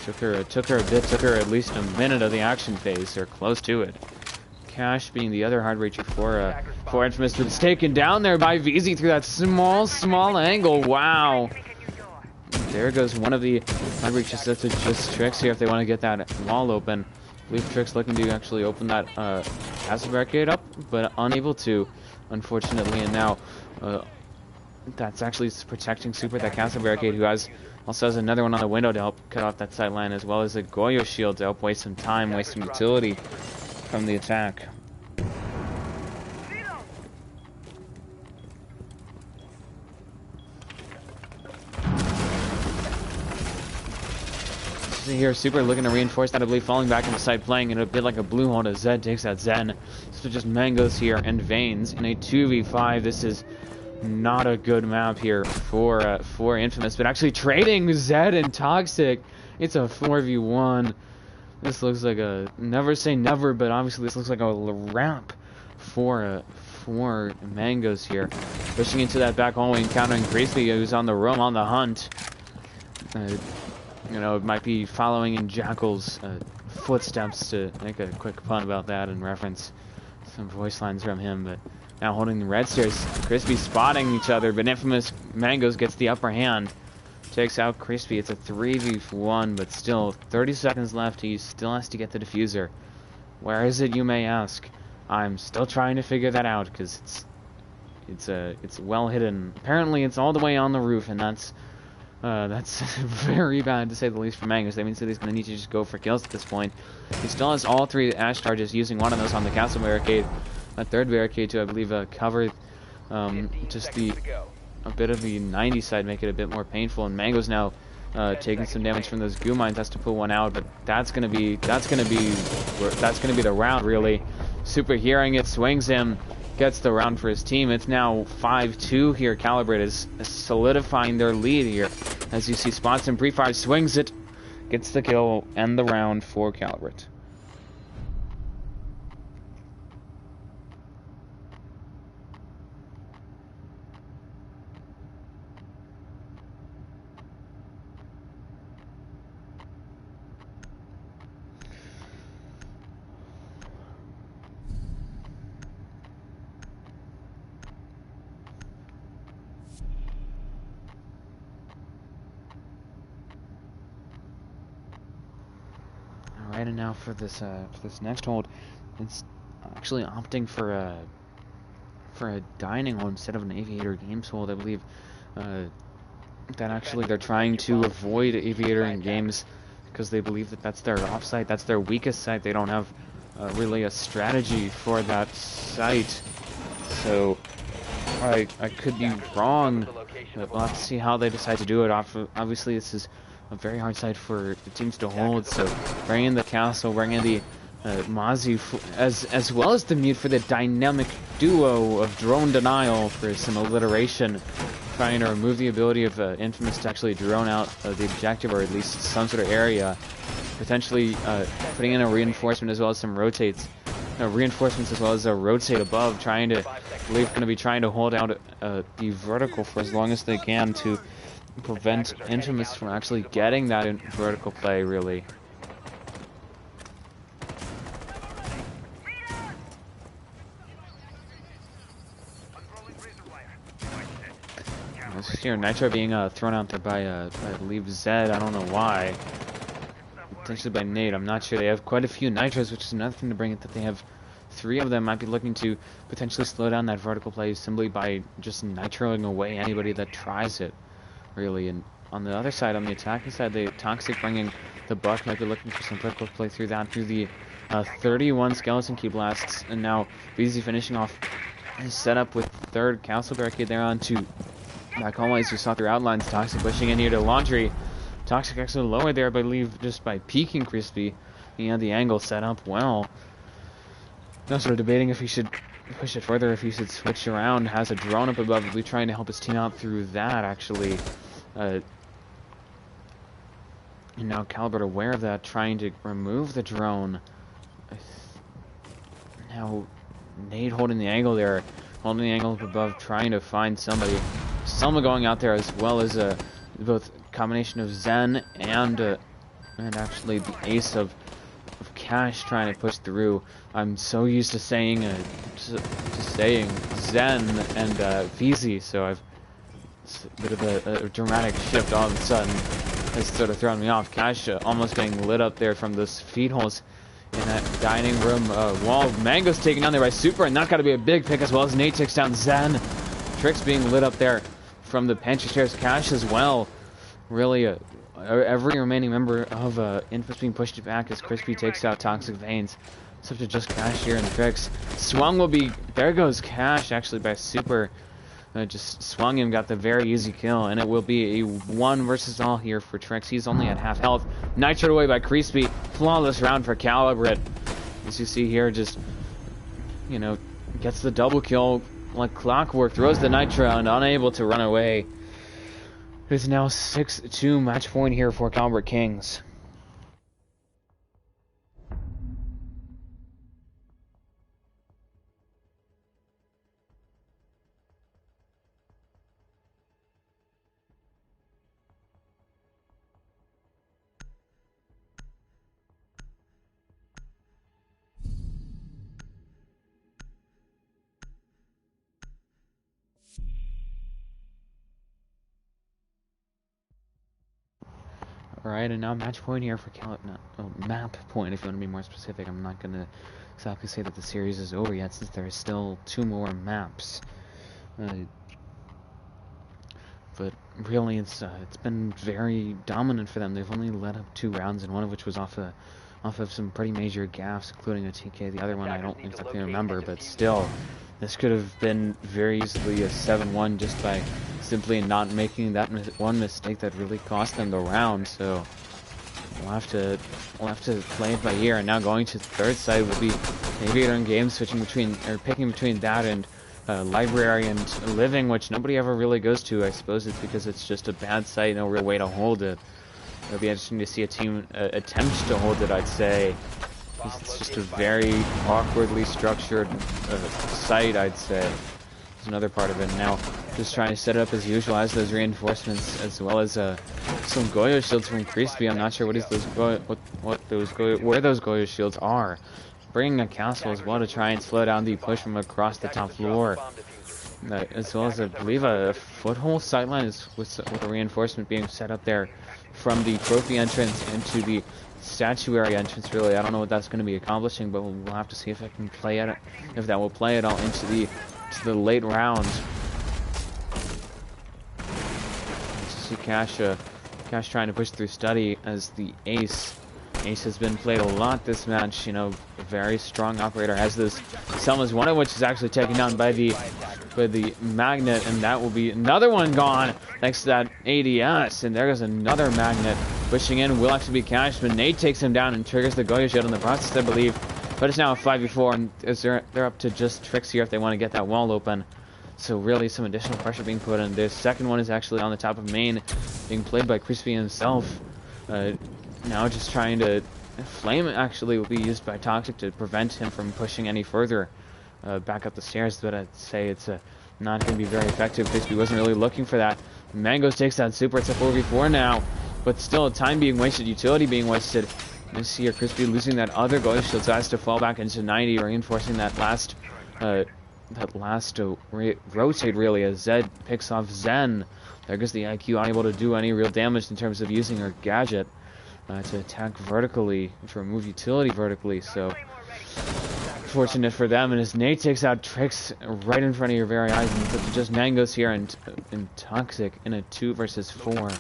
[SPEAKER 2] took her at least a minute of the action phase, or close to it. Cash being the other hard reacher for Infamous, but it's taken down there by VZ through that small angle. Wow. There goes one of the hard reaches. That's just Trix here if they want to get that wall open. I believe Trix looking to actually open that castle barricade up, but unable to, unfortunately. And now that's actually protecting Super, that castle barricade, who also has another one on the window to help cut off that sight line, as well as a Goyo shield to help waste some time, waste some utility from the attack. See here, Super looking to reinforce that, I believe, falling back in the side, playing it a bit like a blue hole as Zed takes that Zen. So just Mangoes here and Veins in a 2v5. This is not a good map here for Infamous, but actually trading Zed and Toxic, it's a 4v1. This looks like a, never say never, but obviously this looks like a wrap for Mangoes here. Pushing into that back hallway, encountering Crispy, who's on the roam, on the hunt. you know, it might be following in Jackal's footsteps, to make a quick pun about that and reference some voice lines from him. But now holding the red stairs, Crispy spotting each other, but Infamous Mangoes gets the upper hand. Takes out Crispy. It's a 3v1, but still 30 seconds left. He still has to get the diffuser. Where is it, you may ask? I'm still trying to figure that out, because it's well hidden. Apparently, it's all the way on the roof, and that's very bad, to say the least, for Mangus. That means that he's going to need to just go for kills at this point. He still has all 3 Ash charges, using one of those on the castle barricade. A third barricade to, I believe, cover just a bit of the 90 side, make it a bit more painful. And Mango's now taking some damage from those goo mines, has to pull one out, but that's gonna be the round, really. Super hearing it, swings him, gets the round for his team. It's now 5-2 here. Calibrate is solidifying their lead here. As you see, spots and pre-fire, swings it, gets the kill and the round for Calibrate. Alright, and now for this next hold, it's actually opting for a dining hold instead of an Aviator Games hold. I believe that actually they're trying to avoid Aviator in games because they believe that that's their off site, that's their weakest site. They don't have really a strategy for that site. So I could be wrong, but we'll have to see how they decide to do it. Obviously, this is a very hard site for the teams to hold, so bring in the castle, bring in the Mozzie, as well as the mute for the dynamic duo of drone denial for some alliteration, trying to remove the ability of Infamous to actually drone out the objective, or at least some sort of area, potentially putting in a reinforcement as well as some rotates. Reinforcements as well as a rotate above, trying to, I believe, going to be trying to hold out the vertical for as long as they can to prevent Infamous from actually getting that in vertical play, really. This here, Nitro being thrown out there by I believe Zed. I don't know why. Potentially by Nate. I'm not sure. They have quite a few Nitros, which is another thing to bring it, that they have 3 of them. Might be looking to potentially slow down that vertical play simply by just nitroing away anybody that tries it, really. And on the other side, on the attacking side, the Toxic bringing the buck might be looking for some vertical play through the 31 skeleton key blasts, and now BZ finishing off his setup with third castle barricade there on to back home. As you saw through outlines, Toxic pushing in here to Laundry. Toxic actually lower there, I believe, just by peeking Crispy. He had the angle set up well. Now sort of debating if he should push it further, if he should switch around. Has a drone up above, we're trying to help his team out through that, actually. And now Calibrate aware of that, trying to remove the drone. Now Nate holding the angle there, holding the angle up above, trying to find somebody. Selma going out there, as well as both combination of Zen and actually the ace of Cash trying to push through. I'm so used to saying saying Zen and VZ, so it's a bit of a dramatic shift all of a sudden. It's sort of thrown me off. Cash almost getting lit up there from those feed holes in that dining room wall. Mango's taken down there by Super, and that's got to be a big pick, as well as Nate takes down Zen. Tricks being lit up there from the pantry stairs. Cash as well. Really, every remaining member of Infamous being pushed back as Crispy takes out Toxic Veins. It's up to just Cash here, and Tricks swung will be, there goes Cash actually by Super. Just swung him, got the very easy kill, and it will be a 1 versus all here for Trix. He's only at half health. Nitro away by Crispy. Flawless round for Calibrate. As you see here, just, you know, gets the double kill like clockwork, throws the Nitro, and unable to run away. It is now 6-2 match point here for Calibrate Kings. Alright, and now match point here for map point if you want to be more specific. I'm not going to exactly say that the series is over yet since there are still 2 more maps. But really, it's been very dominant for them. They've only led up 2 rounds, and one of which was off of some pretty major gaffes, including a TK. The other one I don't exactly remember, but still, this could have been very easily a 7-1 just by simply not making that one mistake that really cost them the round. So we'll have to play it by ear. And now going to the third side will be Aviator and Game, picking between that and Library and Living, which nobody ever really goes to. I suppose it's because it's just a bad site, no real way to hold it. It'll be interesting to see a team attempt to hold it, I'd say. It's just a very awkwardly structured site, I'd say. It's another part of it. Now, just trying to set it up as usual as those reinforcements, as well as some Goyo shields from Crispy. I'm not sure where those Goyo shields are. Bringing a castle as well to try and slow down the push from across the top floor. As well as, I believe, a foothold sightline is with a reinforcement being set up there from the trophy entrance into the statuary entrance. Really, I don't know what that's going to be accomplishing, but we'll have to see if it can play it, if that will play it all into the late round. To see Cash trying to push through Study as the ace. Ace has been played a lot this match, you know, a very strong operator, has those Selmas, one of which is actually taken down by the magnet, and that will be another one gone thanks to that ADS, and there goes another magnet pushing in, will actually be Cash, but Nate takes him down and triggers the Goyo shield in the process, I believe, but it's now a 5v4, and they're up to just Tricks here if they want to get that wall open. So really some additional pressure being put in. The second one is actually on the top of main, being played by Crispy himself. Now just trying to... Flame actually will be used by Toxic to prevent him from pushing any further back up the stairs, but I'd say it's not going to be very effective. Crispy wasn't really looking for that. Mangoes takes that super. It's a 4v4 now, but still time being wasted, utility being wasted. You see here Crispy losing that other Goyo shield, so has to fall back into 90, reinforcing that last rotate really as Zed picks off Zen. There goes the IQ, unable to do any real damage in terms of using her gadget to attack vertically, to remove utility vertically, so fortunate for them. And as Nate takes out Tricks right in front of your very eyes, and it's just Mangoes here and Toxic in a 2 versus 4.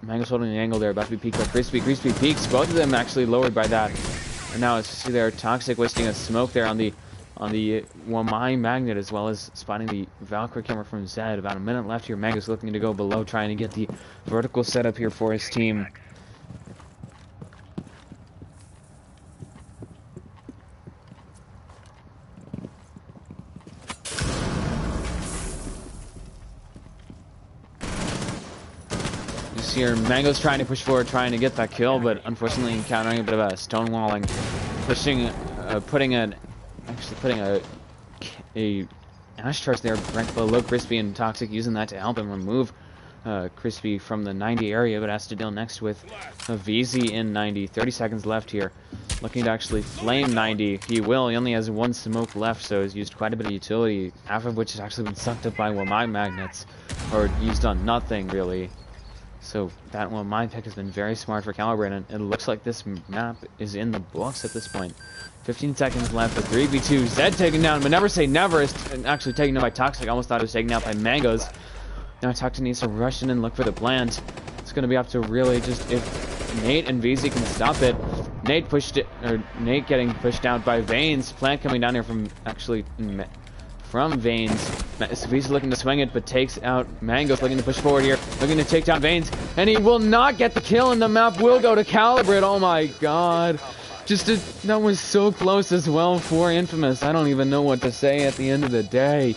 [SPEAKER 2] Mangoes holding the angle there, about to be peeked by Crispy. Crispy peeks, both of them actually lowered by that. And now as you see there, Toxic wasting a smoke there on the Wamai magnet, as well as spotting the Valkyrie camera from Zed. About a minute left here. Mango's looking to go below, trying to get the vertical setup here for his team. You see here, Mango's trying to push forward, trying to get that kill, but unfortunately encountering a bit of a stonewalling, putting a Ash charge there right below Crispy, and Toxic using that to help him remove Crispy from the 90 area, but has to deal next with a VZ in 90. 30 seconds left here. Looking to actually flame 90. He will. He only has 1 smoke left, so he's used quite a bit of utility, half of which has actually been sucked up by Wamai magnets, or used on nothing really. So that one, my pick has been very smart for Calibrate, and it looks like this map is in the books at this point. 15 seconds left, a 3v2. Zed taken down, but never say never. Is actually taken down by Toxic. I almost thought it was taken out by Mangoes. Now Toxic needs to rush in and look for the plant. It's going to be up to really just if Nate and VZ can stop it. Nate getting pushed out by Veins. Plant coming down here from Veins. VZ looking to swing it, but takes out Mangoes, looking to push forward here, looking to take down Veins, and he will not get the kill, and the map will go to Calibrate. Oh my god. That was so close as well for Infamous. I don't even know what to say at the end of the day.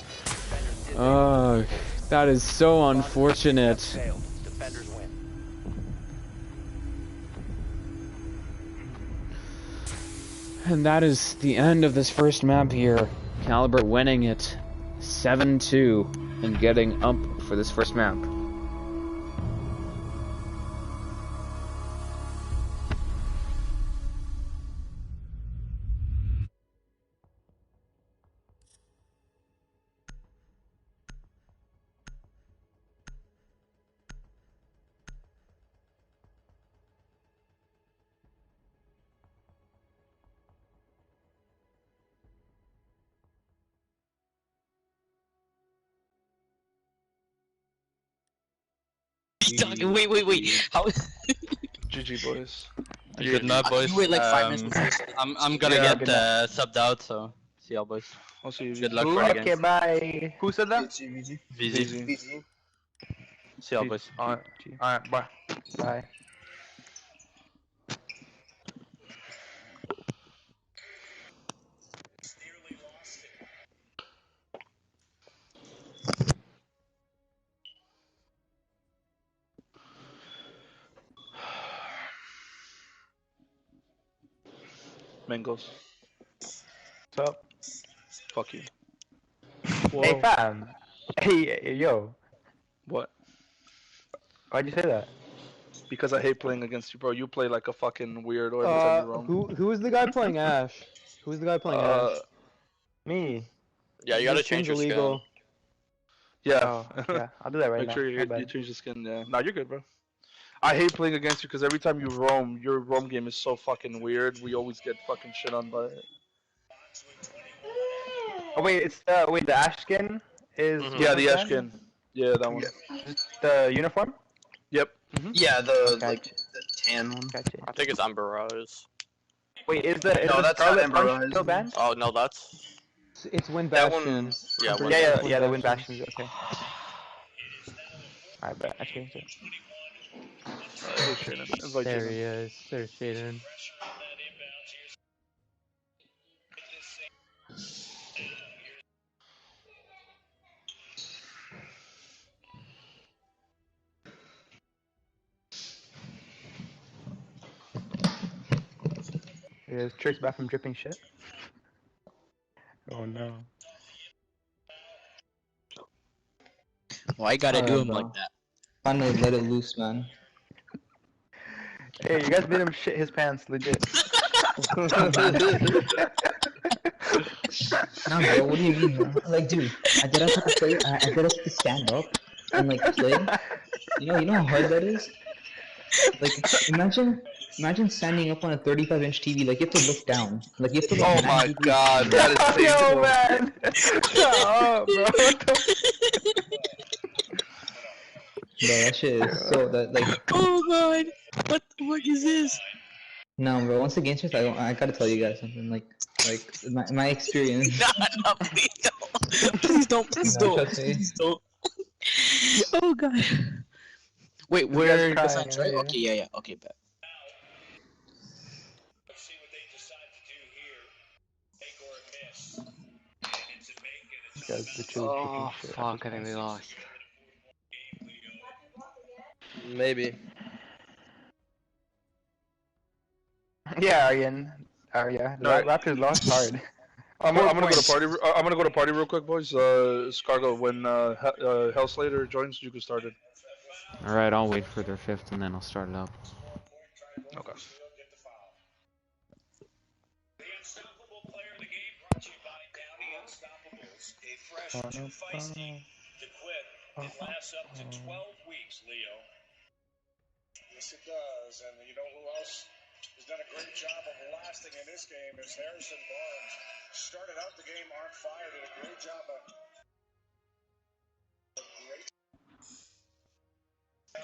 [SPEAKER 2] Oh, that is so unfortunate. And that is the end of this first map here. Calibrate winning it 7-2 and getting up for this first map.
[SPEAKER 5] Talking. Wait. How?
[SPEAKER 1] GG, boys.
[SPEAKER 5] Good night, boys.
[SPEAKER 7] You wait like 5 minutes.
[SPEAKER 5] I'm gonna
[SPEAKER 1] Yeah,
[SPEAKER 5] get subbed out, so see y'all, boys.
[SPEAKER 1] I'll see you.
[SPEAKER 5] Good luck
[SPEAKER 1] VZ.
[SPEAKER 5] for the games.
[SPEAKER 8] Okay, bye.
[SPEAKER 7] Who said that?
[SPEAKER 5] VZ.
[SPEAKER 1] VZ.
[SPEAKER 5] See y'all, boys.
[SPEAKER 7] Alright, bye.
[SPEAKER 8] Bye.
[SPEAKER 1] Mangos.
[SPEAKER 8] What's up?
[SPEAKER 1] Fuck you.
[SPEAKER 8] Hey, fam. Hey, yo.
[SPEAKER 1] What?
[SPEAKER 8] Why'd you say that?
[SPEAKER 1] Because I hate playing against you, bro. You play like a fucking weirdo every time you roam.
[SPEAKER 3] Who is the guy playing Ash? Who's the guy playing Ash?
[SPEAKER 8] Me.
[SPEAKER 9] Yeah, you gotta
[SPEAKER 3] This
[SPEAKER 9] change your
[SPEAKER 3] skin's
[SPEAKER 9] skin.
[SPEAKER 3] illegal.
[SPEAKER 1] Yeah.
[SPEAKER 8] Oh, yeah. I'll do that right
[SPEAKER 1] Make
[SPEAKER 8] now.
[SPEAKER 1] sure
[SPEAKER 8] My
[SPEAKER 1] you
[SPEAKER 8] bad.
[SPEAKER 1] change the skin. Yeah. Nah, you're good, bro. I hate playing against you because every time you roam, your roam game is so fucking weird. We always get fucking shit on by it.
[SPEAKER 8] Oh wait, it's the Ash skin is.
[SPEAKER 9] Mhm.
[SPEAKER 1] Yeah,
[SPEAKER 8] what's
[SPEAKER 1] the
[SPEAKER 8] that?
[SPEAKER 1] Ash skin. Yeah, that one.
[SPEAKER 8] The uniform.
[SPEAKER 1] Yep.
[SPEAKER 7] Yeah, the
[SPEAKER 8] Gotcha.
[SPEAKER 7] the tan one.
[SPEAKER 8] Gotcha.
[SPEAKER 9] I think it's Ember Rose.
[SPEAKER 8] Wait, is the
[SPEAKER 7] No, that's not
[SPEAKER 8] Scarlet
[SPEAKER 7] Ember
[SPEAKER 8] Punch
[SPEAKER 7] Rise.
[SPEAKER 8] still banned?
[SPEAKER 9] Oh no, that's
[SPEAKER 3] It's Wind
[SPEAKER 7] That
[SPEAKER 3] Bastion.
[SPEAKER 7] one-
[SPEAKER 9] yeah.
[SPEAKER 3] I'm pretty
[SPEAKER 9] Wind
[SPEAKER 8] Yeah,
[SPEAKER 3] sure
[SPEAKER 8] yeah,
[SPEAKER 3] it's
[SPEAKER 8] yeah.
[SPEAKER 3] Wind
[SPEAKER 8] The Wind
[SPEAKER 3] Bastion.
[SPEAKER 8] Bastion's okay. Alright, but I changed it.
[SPEAKER 1] Hey, Shannon. Invite
[SPEAKER 3] There
[SPEAKER 1] you.
[SPEAKER 3] he is. There's Shaden.
[SPEAKER 8] Is Trick's bathroom dripping shit? Oh no.
[SPEAKER 5] Why you gotta do him
[SPEAKER 10] bro.
[SPEAKER 5] like that?
[SPEAKER 10] Finally let it loose, man.
[SPEAKER 8] Hey, you guys made him shit his pants, legit.
[SPEAKER 10] No, bro, what do you mean, bro? Like, dude, I did have to play. I did have to stand up and like play. You know how hard that is. Like, imagine standing up on a 35-inch TV. Like, you have to look down. Like, you have to look.
[SPEAKER 1] Oh my
[SPEAKER 10] 90 degrees
[SPEAKER 1] god,
[SPEAKER 10] down.
[SPEAKER 1] that is painful.
[SPEAKER 8] Yo, man! Shut up, bro. What the
[SPEAKER 10] Bro, that shit is so that like.
[SPEAKER 5] Oh god, what the fuck is this?
[SPEAKER 10] No, bro. Once the game starts, I gotta tell you guys something. Like my experience.
[SPEAKER 5] No, please don't. Please
[SPEAKER 10] No,
[SPEAKER 5] don't.
[SPEAKER 10] trust me.
[SPEAKER 5] Please don't. Oh god. Wait,
[SPEAKER 8] guy's
[SPEAKER 5] we're
[SPEAKER 8] crying,
[SPEAKER 5] besides, right?
[SPEAKER 8] yeah.
[SPEAKER 5] Okay, yeah. Okay, bet.
[SPEAKER 8] Guys, the chili
[SPEAKER 7] Oh
[SPEAKER 8] chicken shit.
[SPEAKER 7] fuck! I think we lost. Maybe.
[SPEAKER 8] Yeah, Aryan. Yeah. The
[SPEAKER 1] Alright.
[SPEAKER 8] Raptors lost hard.
[SPEAKER 1] I'm
[SPEAKER 8] 4
[SPEAKER 1] gonna go to
[SPEAKER 8] points.
[SPEAKER 1] party. I'm gonna go to party real quick, boys. Scargo, when Hellslater joins, you can start it.
[SPEAKER 2] Alright, I'll wait for their fifth and then I'll start it up.
[SPEAKER 1] Okay.
[SPEAKER 11] Yes, it does. And you know who else has done a great job of lasting in this game is Harrison Barnes. Started out the game on fire, did a great job of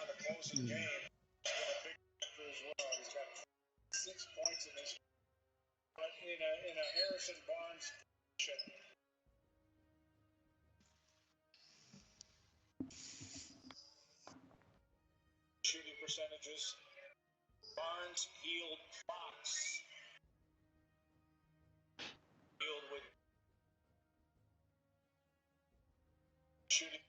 [SPEAKER 11] the closing game. Been a big factor as well. He's got 6 points in this. But in a Harrison Barnes position. Shooting percentages. Barnes healed Fox. Healed with shooting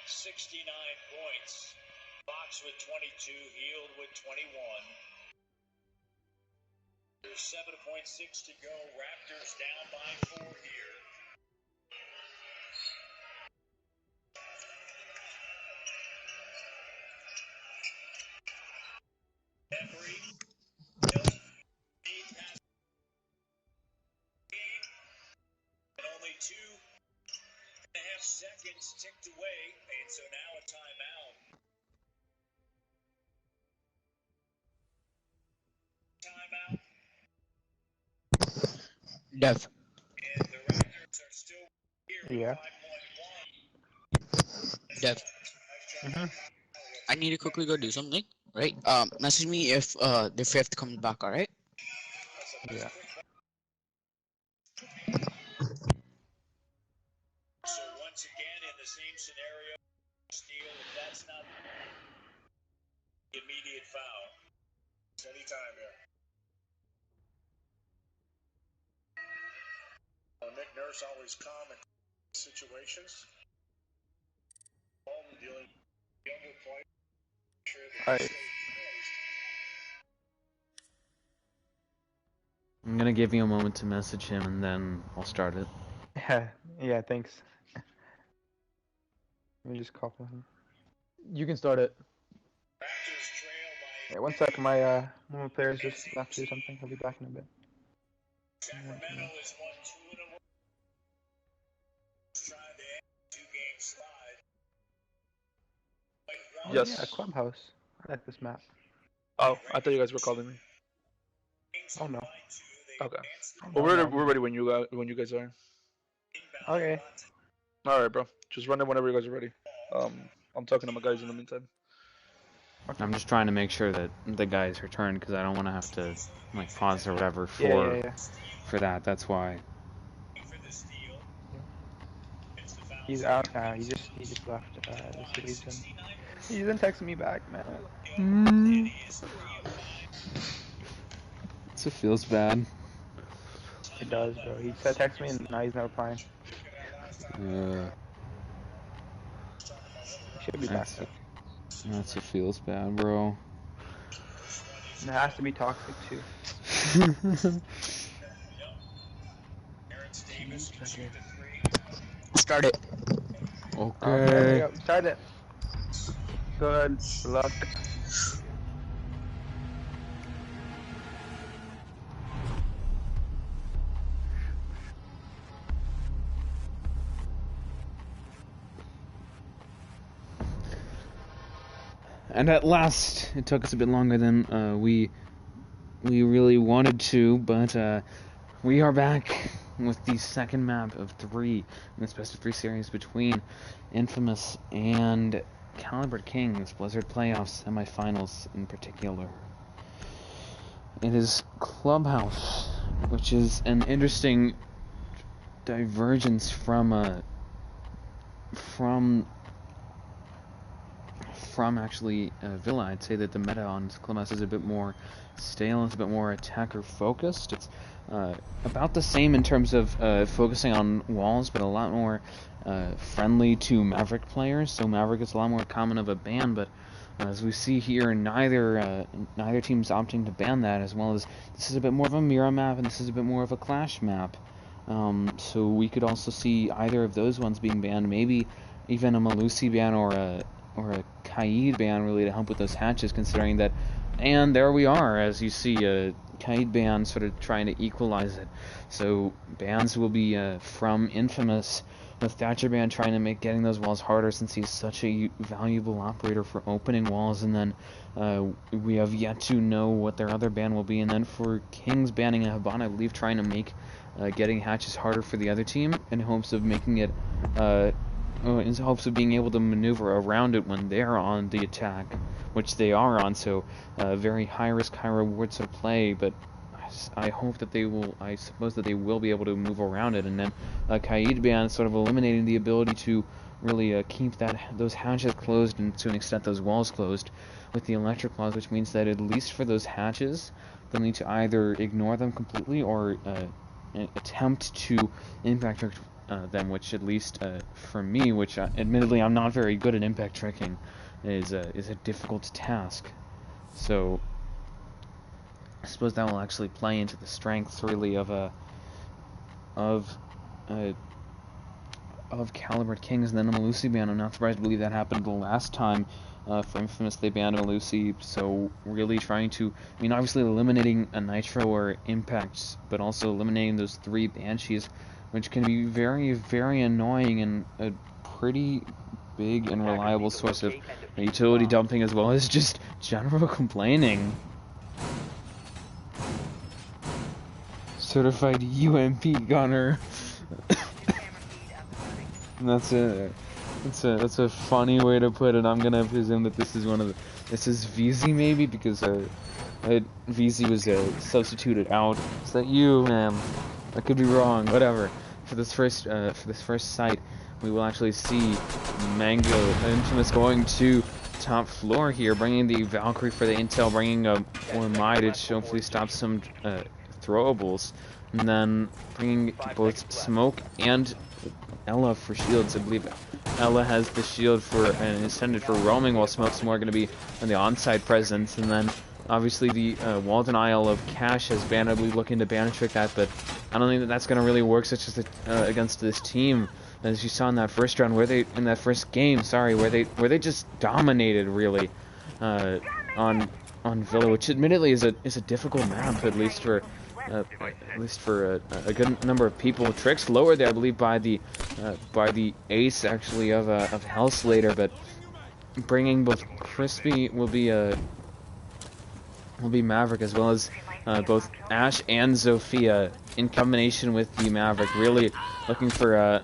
[SPEAKER 11] 69 points. Fox with 22, healed with 21. There's 7.6 to go. Raptors down by 4 here. Every and only 2.5 seconds ticked away, and so now a timeout.
[SPEAKER 5] Death.
[SPEAKER 11] And the Raptors are still here with
[SPEAKER 8] Yeah.
[SPEAKER 11] 5.1.
[SPEAKER 5] Death. I need to quickly go do something, right? Message me if the fifth comes back, alright?
[SPEAKER 3] Yeah.
[SPEAKER 11] So once again, in the same scenario, steal, if that's not the immediate foul. It's any time here. Nick Nurse always calm in situations. Dealing with younger players. Sure that
[SPEAKER 3] Alright.
[SPEAKER 11] they stay poised.
[SPEAKER 2] I'm gonna give you a moment to message him and then I'll start it.
[SPEAKER 8] Yeah, thanks. Let me just copy him.
[SPEAKER 3] You can start it.
[SPEAKER 11] Raptors trail by
[SPEAKER 8] Yeah, one sec, my one of my players just left to do something. He'll be back in a bit.
[SPEAKER 11] Sacramento is 1-2 in a row. Trying to end a 2-game slide.
[SPEAKER 8] Oh,
[SPEAKER 1] Yes.
[SPEAKER 8] yeah, Clubhouse. I like this map.
[SPEAKER 1] Oh, I thought you guys were calling me.
[SPEAKER 8] Oh no.
[SPEAKER 1] Okay.
[SPEAKER 8] Oh,
[SPEAKER 1] Well,
[SPEAKER 8] no, no,
[SPEAKER 1] we're ready when you guys are.
[SPEAKER 8] Okay.
[SPEAKER 1] All right, bro. Just run it whenever you guys are ready. I'm talking to my guys in the meantime.
[SPEAKER 2] I'm just trying to make sure that the guys return because I don't want to have to like pause or whatever
[SPEAKER 8] Yeah.
[SPEAKER 2] for that. That's why.
[SPEAKER 8] He's out. He just left. The city's in. He's been texting me back, man.
[SPEAKER 2] It feels bad.
[SPEAKER 8] It does, bro. He said text me and now he's not replying. He should be back though.
[SPEAKER 2] That's it feels bad, bro.
[SPEAKER 8] And it has to be toxic too.
[SPEAKER 5] Start it.
[SPEAKER 2] Okay.
[SPEAKER 8] Yep, start it. Good luck.
[SPEAKER 2] And at last, it took us a bit longer than we really wanted to, but we are back with the second map of 3 in this best of 3 series between Infamous and Calibrate Kings Blizzard Playoffs semifinals in particular. It is Clubhouse, which is an interesting divergence from actually Villa. I'd say that the meta on Clubhouse is a bit more stale, it's a bit more attacker focused. It's about the same in terms of focusing on walls, but a lot more friendly to Maverick players. So Maverick is a lot more common of a ban, but as we see here, neither team's opting to ban that, as well as this is a bit more of a mirror map and this is a bit more of a clash map. So we could also see either of those ones being banned, maybe even a Malusi ban or a Kaid ban, really, to help with those hatches, considering that. And there we are, as you see, a Kaid ban sort of trying to equalize it. So bans will be from Infamous, with Thatcher ban trying to make getting those walls harder since he's such a valuable operator for opening walls, and then we have yet to know what their other ban will be. And then for Kings banning a Haban, I believe trying to make getting hatches harder for the other team in hopes of making it in hopes of being able to maneuver around it when they're on the attack, which they are on. So very high risk, high reward sort of play, but I hope that I suppose that they will be able to move around it. And then Kaid ban sort of eliminating the ability to really keep those hatches closed, and to an extent those walls closed with the electric clause, which means that at least for those hatches they'll need to either ignore them completely or attempt to impact them, which at least for me, which admittedly I'm not very good at impact tricking, is a difficult task. So I suppose that will actually play into the strengths really of Calibrate Kings. And then a Malusi ban, I'm not surprised to believe that happened the last time for Infamous they banned Malusi. So really trying to, obviously eliminating a Nitro or Impacts, but also eliminating those 3 Banshees, which can be very, very annoying and a pretty big and reliable source of utility dumping, as well as just general complaining. Certified UMP gunner. And that's it. That's a funny way to put it. I'm gonna presume that this is this is VZ maybe because VZ was substituted out. Is that you, man? I could be wrong. Whatever. For this first site, we will actually see Mango Infamous going to top floor here, bringing the Valkyrie for the intel, bringing a Ormai to hopefully stop some throwables, and then bringing both Smoke and Ella for shields. I believe Ella has the shield for and is intended for roaming, while Smoke's more going to be on the on-site presence, and then obviously the wall denial of Cash has banned. I believe looking to ban trick that, but I don't think that that's going to really work such as against this team. As you saw in that first round, where that first game, where they just dominated really on Villa, which admittedly is a difficult map, at least for a good number of people. Trick's lower there, I believe, by the ace actually of Hellslater, but bringing both Crispy will be Maverick, as well as both Ash and Zofia in combination with the Maverick, really looking for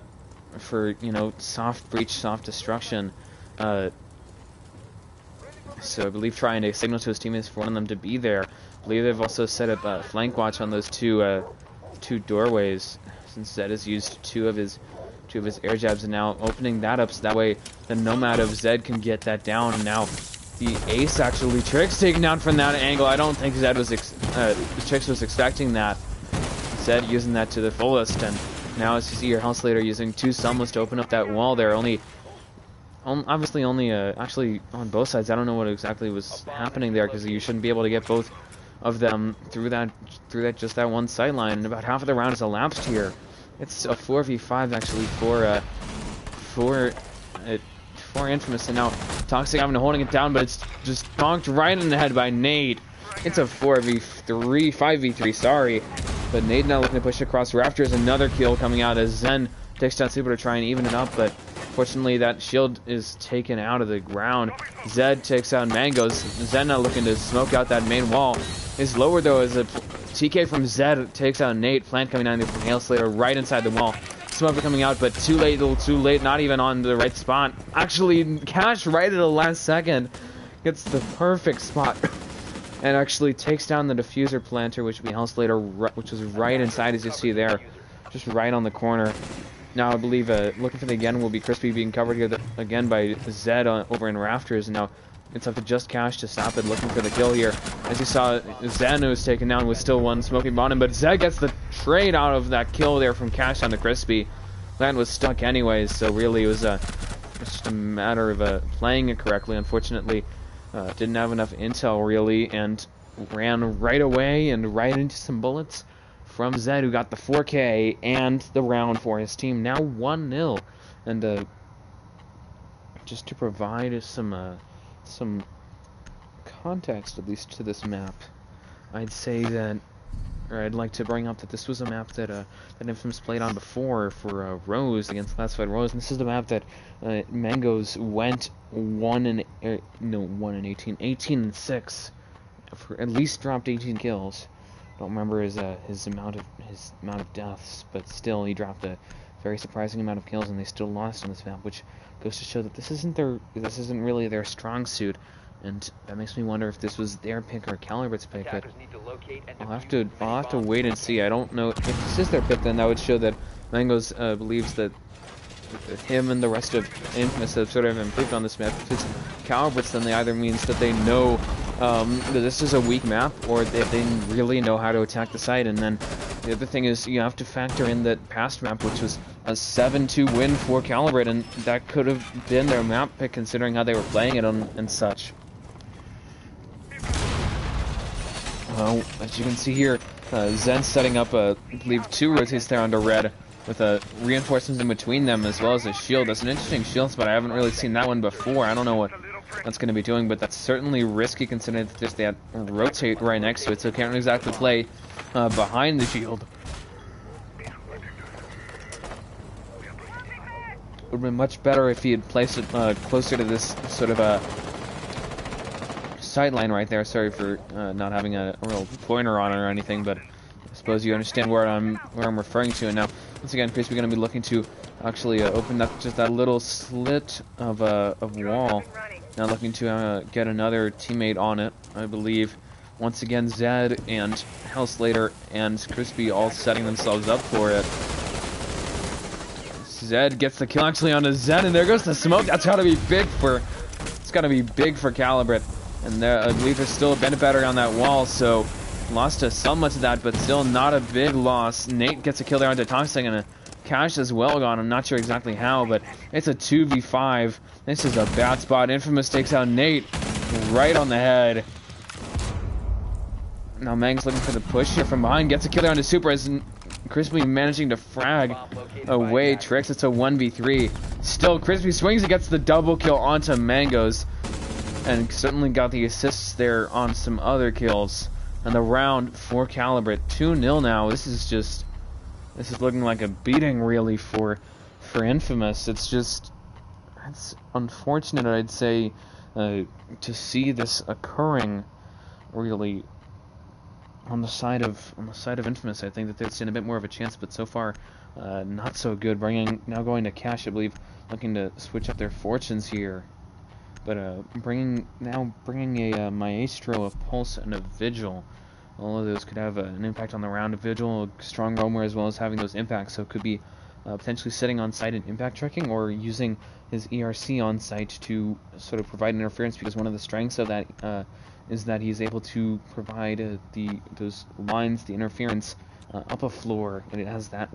[SPEAKER 2] soft breach, soft destruction. So I believe trying to signal to his teammates for one of them to be there. I believe they've also set up flank watch on those two doorways, since Zed has used two of his air jabs, and now opening that up so that way the Nomad of Zed can get that down. And now the ace actually Tricks taken down from that angle. I don't think Zed was Tricks was expecting that. Zed using that to the fullest, and now as you see your Hellslater using two Sunless to open up that wall there. Obviously only actually on both sides. I don't know what exactly was happening there, because you shouldn't be able to get both of them through that just that one sight line. And about half of the round is elapsed here. It's a 4v5 actually for Infamous, and now Toxic having to holding it down, but it's just bonked right in the head by Nade. It's a 5v3, sorry. But Nade now looking to push across Rafters. Another kill coming out as Zen takes down Super to try and even it up, but fortunately that shield is taken out of the ground. Zed takes out Mangoes. Zen now looking to smoke out that main wall. Is lower though as a TK from Zed takes out Nate. Plant coming down there from Hellslater right inside the wall. Smoker coming out, but too late, a little too late, not even on the right spot. Actually, Cash right at the last second gets the perfect spot and actually takes down the diffuser planter, which would be Hellslater, which was right inside, as you see there, just right on the corner. Now I believe looking for the again will be Crispy, being covered here again by Zed over in Rafters. Now it's up to just Cash to stop it, looking for the kill here. As you saw, Zen, who was taken down, with still one smoking bottom, but Zed gets the trade out of that kill there from Cash onto Crispy. Land was stuck anyways, so really it was just a matter of playing it correctly. Unfortunately, didn't have enough intel really, and ran right away and right into some bullets from Zed, who got the 4K and the round for his team. Now 1-0, and just to provide some context, at least to this map, I'd say that, or I'd like to bring up that this was a map that that Infamous played on before for Rose, against Classified Rose, and this is the map that Mangoes went 18-6, for at least dropped 18 kills. Don't remember his amount of deaths, but still he dropped a very surprising amount of kills, and they still lost on this map, which goes to show that this isn't really their strong suit, and that makes me wonder if this was their pick or Calibrate's pick. But I'll have to wait and see. I don't know if this is their pick. Then that would show that Mangoes believes that him and the rest of Infamous have sort of improved on this map. If it's Calibrate's, then they either means that they know that this is a weak map, or that they really know how to attack the site. And then the other thing is you have to factor in that past map, which was a 7-2 win for Calibrate, and that could have been their map pick considering how they were playing it and such. As you can see here, Zen setting up I believe 2 rotates there onto red, with reinforcements in between them, as well as a shield. That's an interesting shield spot. I haven't really seen that one before. I don't know what that's going to be doing, but that's certainly risky considering that just that rotate right next to it, so it can't exactly play behind the shield. Would have been much better if he had placed it closer to this sort of a sideline right there. Sorry for not having a real pointer on it or anything, but this suppose you understand where I'm referring to. And now, once again, Crispy going to be looking to actually open up just that little slit of wall. Now looking to get another teammate on it, I believe. Once again, Zed and Hellslater and Crispy all setting themselves up for it. Zed gets the kill actually onto Zed, and there goes the smoke. That's gotta be big for. It's gotta be big for Calibrate. And there, I believe there's still a Bennett battery on that wall, so lost to so much of that, but still not a big loss. Nate gets a kill there onto Toxic, and a Cash as well gone. I'm not sure exactly how, but it's a 2v5. This is a bad spot. Infamous takes out Nate right on the head. Now Mang's looking for the push here from behind. Gets a kill there onto Super as Crispy managing to frag away Tricks. It's a 1v3. Still, Crispy swings and gets the double kill onto Mangoes. And certainly got the assists there on some other kills. And the round for Calibrate. 2-0 now. This is looking like a beating really for Infamous. It's unfortunate, I'd say, to see this occurring really on the side of Infamous. I think that they've seen a bit more of a chance, but so far not so good. Now going to Cash, I believe, looking to switch up their fortunes here. But bringing a Maestro, a Pulse, and a Vigil. All of those could have an impact on the round. A Vigil, a strong roamer, as well as having those impacts. So it could be potentially sitting on site and impact tracking, or using his ERC on site to sort of provide interference. Because one of the strengths of that is that he's able to provide those lines, the interference up a floor, and it has that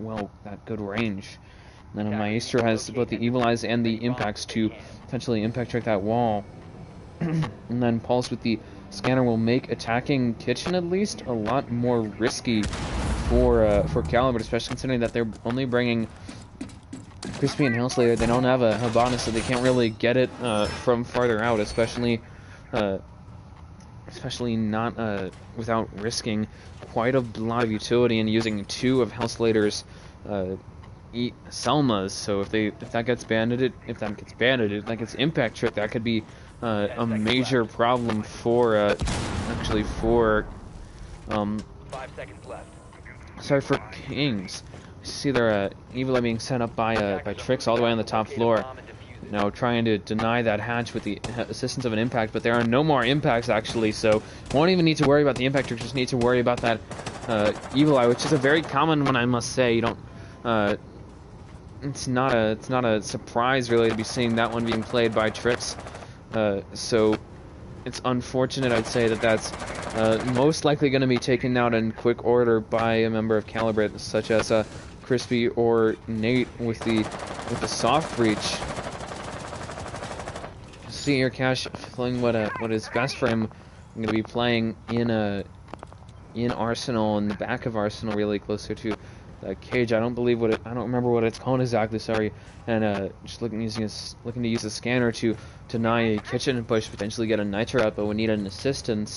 [SPEAKER 2] good range. And then a Maestro has both the Evil Eyes and the impacts to potentially impact track that wall. And then Pulse with the Scanner will make attacking Kitchen at least a lot more risky for Calibrate, especially considering that they're only bringing Crispy and Hellslater. They don't have a Habana, so they can't really get it from farther out, especially not without risking quite a lot of utility and using 2 of Hellslater's Selmas. So if that gets banded, that gets impact trick, that could be a major problem for 5
[SPEAKER 6] seconds left.
[SPEAKER 2] Sorry, for Kings. You see their Evil Eye being set up by Tricks all the way on the top floor. Now trying to deny that hatch with the assistance of an impact, but there are no more impacts actually, so won't even need to worry about the impact trick. Just need to worry about that Evil Eye, which is a very common one, I must say. You don't. It's not a surprise really to be seeing that one being played by Tricks. So it's unfortunate, I'd say, that's most likely going to be taken out in quick order by a member of Calibrate, such as Crispy or Nate with the soft breach. See here, Cash feeling what is best for him. I'm going to be playing in Arsenal, in the back of Arsenal, really closer to the cage. I don't remember what it's called exactly. Sorry. And just looking to use the scanner to deny a kitchen push, potentially get a nitro out, but we need an assist from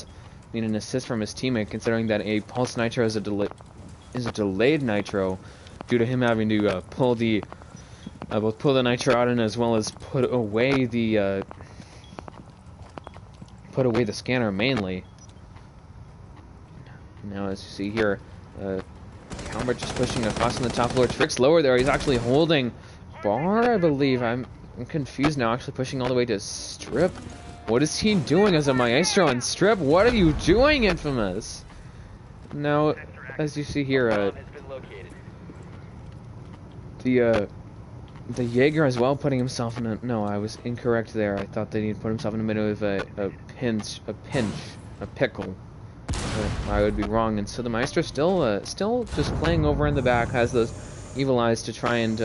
[SPEAKER 2] his teammate, considering that a pulse nitro is a delayed nitro, due to him having to pull the nitro out and as well as put away the scanner mainly. Now, as you see here, Calibrate just pushing across on the top floor. Tricks lower there. He's actually holding bar, I believe. I'm confused now. Actually pushing all the way to Strip. What is he doing as a Maestro on Strip? What are you doing, Infamous? Now, as you see here, the Jaeger as well putting himself in a... No, I was incorrect there. I thought that he'd put himself in the middle of a pickle. I would be wrong, and so the Maestro still just playing over in the back, has those Evil Eyes to try and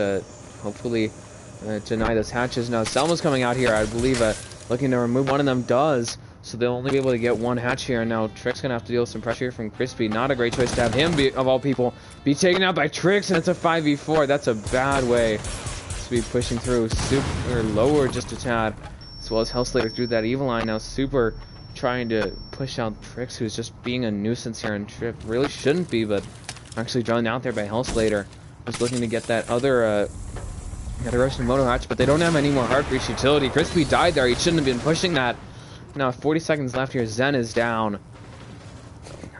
[SPEAKER 2] hopefully deny those hatches. Now Selma's coming out here, I believe, looking to remove one of them, does, so they'll only be able to get one hatch here. Now Trick's gonna have to deal with some pressure here from Crispy. Not a great choice to have him, of all people, be taken out by Tricks, and it's a 5v4. That's a bad way to be pushing through. Super lower just a tad, as well as Hellslater through that Evil Eye. Now Super trying to push out Tricks, who's just being a nuisance here, and Trip really shouldn't be, but actually drawn out there by Hellslater. Just looking to get that other Russian moto hatch, but they don't have any more heart breach utility. Crispy died there. He shouldn't have been pushing that. Now 40 seconds left here. Zen is down.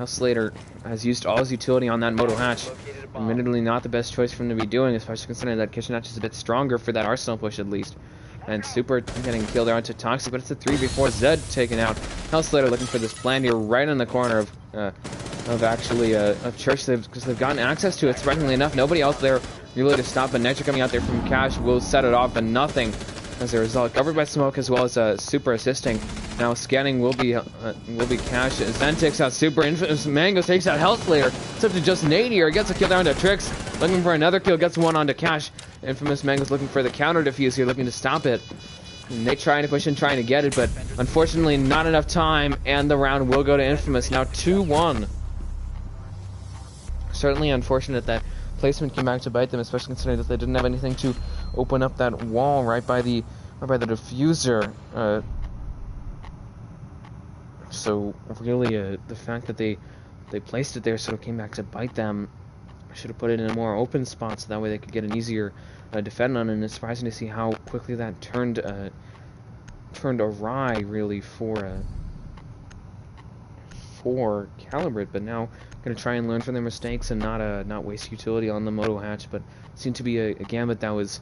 [SPEAKER 2] House Slater has used all his utility on that Moto Hatch. Admittedly not the best choice for him to be doing, especially considering that Kitchen Hatch is a bit stronger for that Arsenal push at least. And Super getting killed there onto Toxic, but it's a 3 before Zed taken out. House Slater looking for this plan here right in the corner of Church, because they've gotten access to it. Surprisingly enough, nobody else there really to stop, but Nitro coming out there from Cash will set it off, and nothing as a result. Covered by smoke as well as Super assisting. Now scanning will be Cash. Zen takes out Super. Infamous Mango takes out Health Slayer. It's up to just Nate here. Gets a kill down to Trix. Looking for another kill. Gets one onto Cash. Infamous Mango's looking for the counter defuse here, looking to stop it. Nate trying to push in, trying to get it, but unfortunately not enough time, and the round will go to Infamous. Now 2-1. Certainly unfortunate that placement came back to bite them, especially considering that they didn't have anything to open up that wall right by the diffuser. So really, the fact that they placed it there sort of came back to bite them. Should have put it in a more open spot so that way they could get an easier defend on it. And it's surprising to see how quickly that turned awry really for Calibrate. But now going to try and learn from their mistakes and not waste utility on the Moto Hatch. But it seemed to be a gambit that was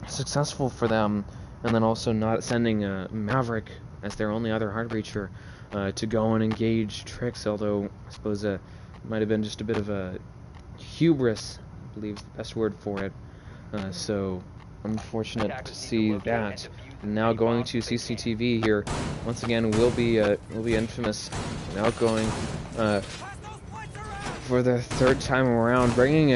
[SPEAKER 2] successful for them, and then also not sending Maverick as their only other hard breacher to go and engage Trix, although I suppose it might have been just a bit of a hubris, I believe is the best word for it. So unfortunate to see that. And now going to CCTV here once again will be Infamous. Now going for the third time around, bringing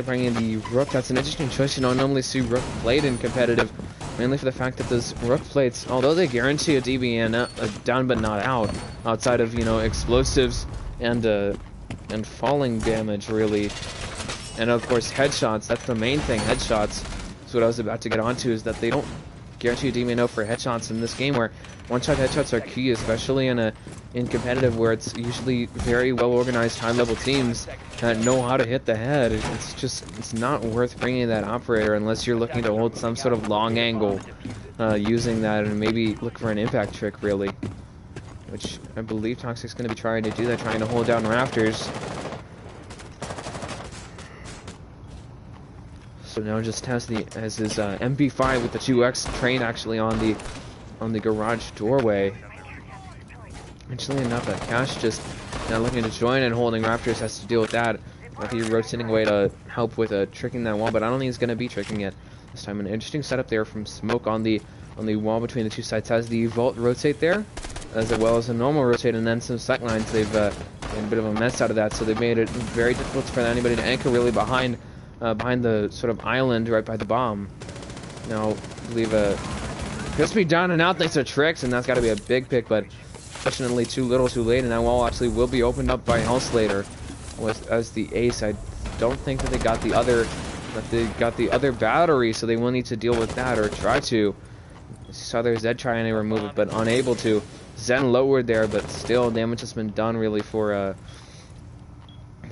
[SPEAKER 2] bringing the Rook. That's an interesting choice. You don't normally see Rook played in competitive, mainly for the fact that those Rook plates, although they guarantee a DB down but not out, outside of explosives and falling damage really, and of course headshots. That's the main thing. Headshots. So what I was about to get onto is that they don't guarantee a DB for headshots in this game, where one-shot headshots are key, especially in competitive, where it's usually very well-organized high-level teams that know how to hit the head. It's not worth bringing that operator unless you're looking to hold some sort of long angle using that, and maybe look for an impact trick really, which I believe Toxic's going to be trying to do that, trying to hold down Rafters. So now just has his MP5 with the 2X trained actually on the garage doorway. Interestingly enough, Cash just now looking to join, and holding Raptors has to deal with that. He's rotating away to help with tricking that wall, but I don't think he's going to be tricking it this time. An interesting setup there from Smoke on the wall between the two sides. Has the Vault rotate there, as well as a normal rotate, and then some sight lines. They've made a bit of a mess out of that, so they've made it very difficult for anybody to anchor really behind the sort of island right by the bomb. Now, I believe Crispy down and out thanks to Trix, and that's got to be a big pick, but fortunately too little too late, and that wall actually will be opened up by Health Slater as the ace. I don't think that they got the other battery, so they will need to deal with that, or try to. I saw their Zed trying to remove it, but unable to. Zen lowered there, but still damage has been done really for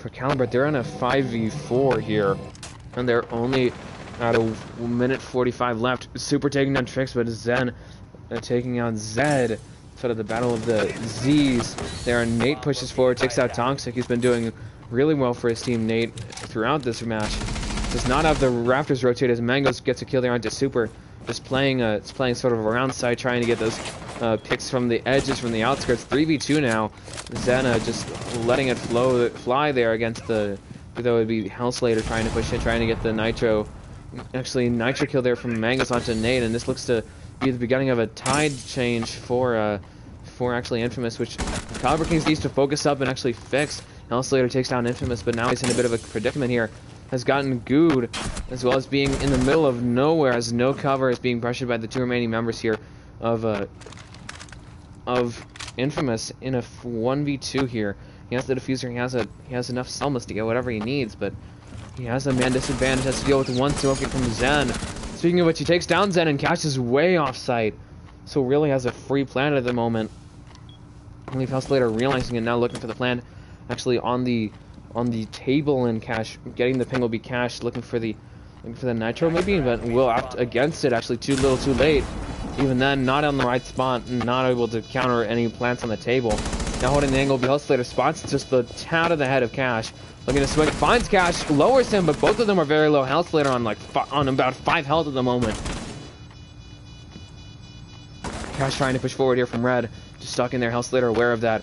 [SPEAKER 2] Calibrate. They're on a 5v4 here, and they're only at a minute 45 left. Super taking down Trix, but Zen taking out Zed. Sort of the battle of the Z's there. Nate pushes forward, takes out Toxic. He's been doing really well for his team, Nate, throughout this match. Does not have the Raptors rotate as Mangos gets a kill there onto Super. Just playing sort of around side, trying to get those picks from the edges, from the outskirts. 3v2 now. Zena just letting it fly there against though it would be Health Slater trying to push in, trying to get the Nitro. Actually, Nitro kill there from Mangus onto Nate, and this looks to be the beginning of a tide change for actually Infamous, which Caliber Kings needs to focus up and actually fix. Health Slater takes down Infamous, but now he's in a bit of a predicament here. Has gotten gooed, as well as being in the middle of nowhere, as no cover is being pressured by the two remaining members here of Infamous in a 1v2 here. He has the diffuser, he has enough Selmas to get whatever he needs, but he has a man disadvantage, has to deal with one smoking from Zen. Speaking of which, he takes down Zen, and Cash is way off site, so really has a free plan at the moment. I believe Health Slater realizing it now, looking for the plan actually on the table, and Cash getting the ping will be Cash looking for the Nitro maybe, but will opt against it. Actually, too little, too late. even then, not on the right spot, not able to counter any plants on the table. Now holding the angle, Behold Slater spots just the tad of the head of Cash. Looking to swing, finds Cash, lowers him, but both of them are very low health. Slater on like on about 5 health at the moment. Cash trying to push forward here from Red, just stuck in there. Health Slater aware of that.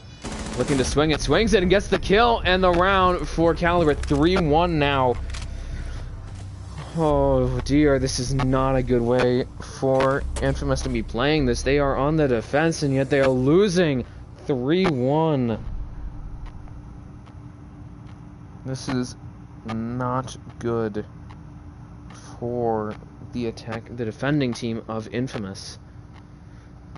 [SPEAKER 2] Looking to swing it, swings it, and gets the kill and the round for Calibrate. 3-1 now. Oh dear, this is not a good way for Infamous to be playing this. They are on the defense, and yet they are losing 3-1. This is not good for the defending team of Infamous.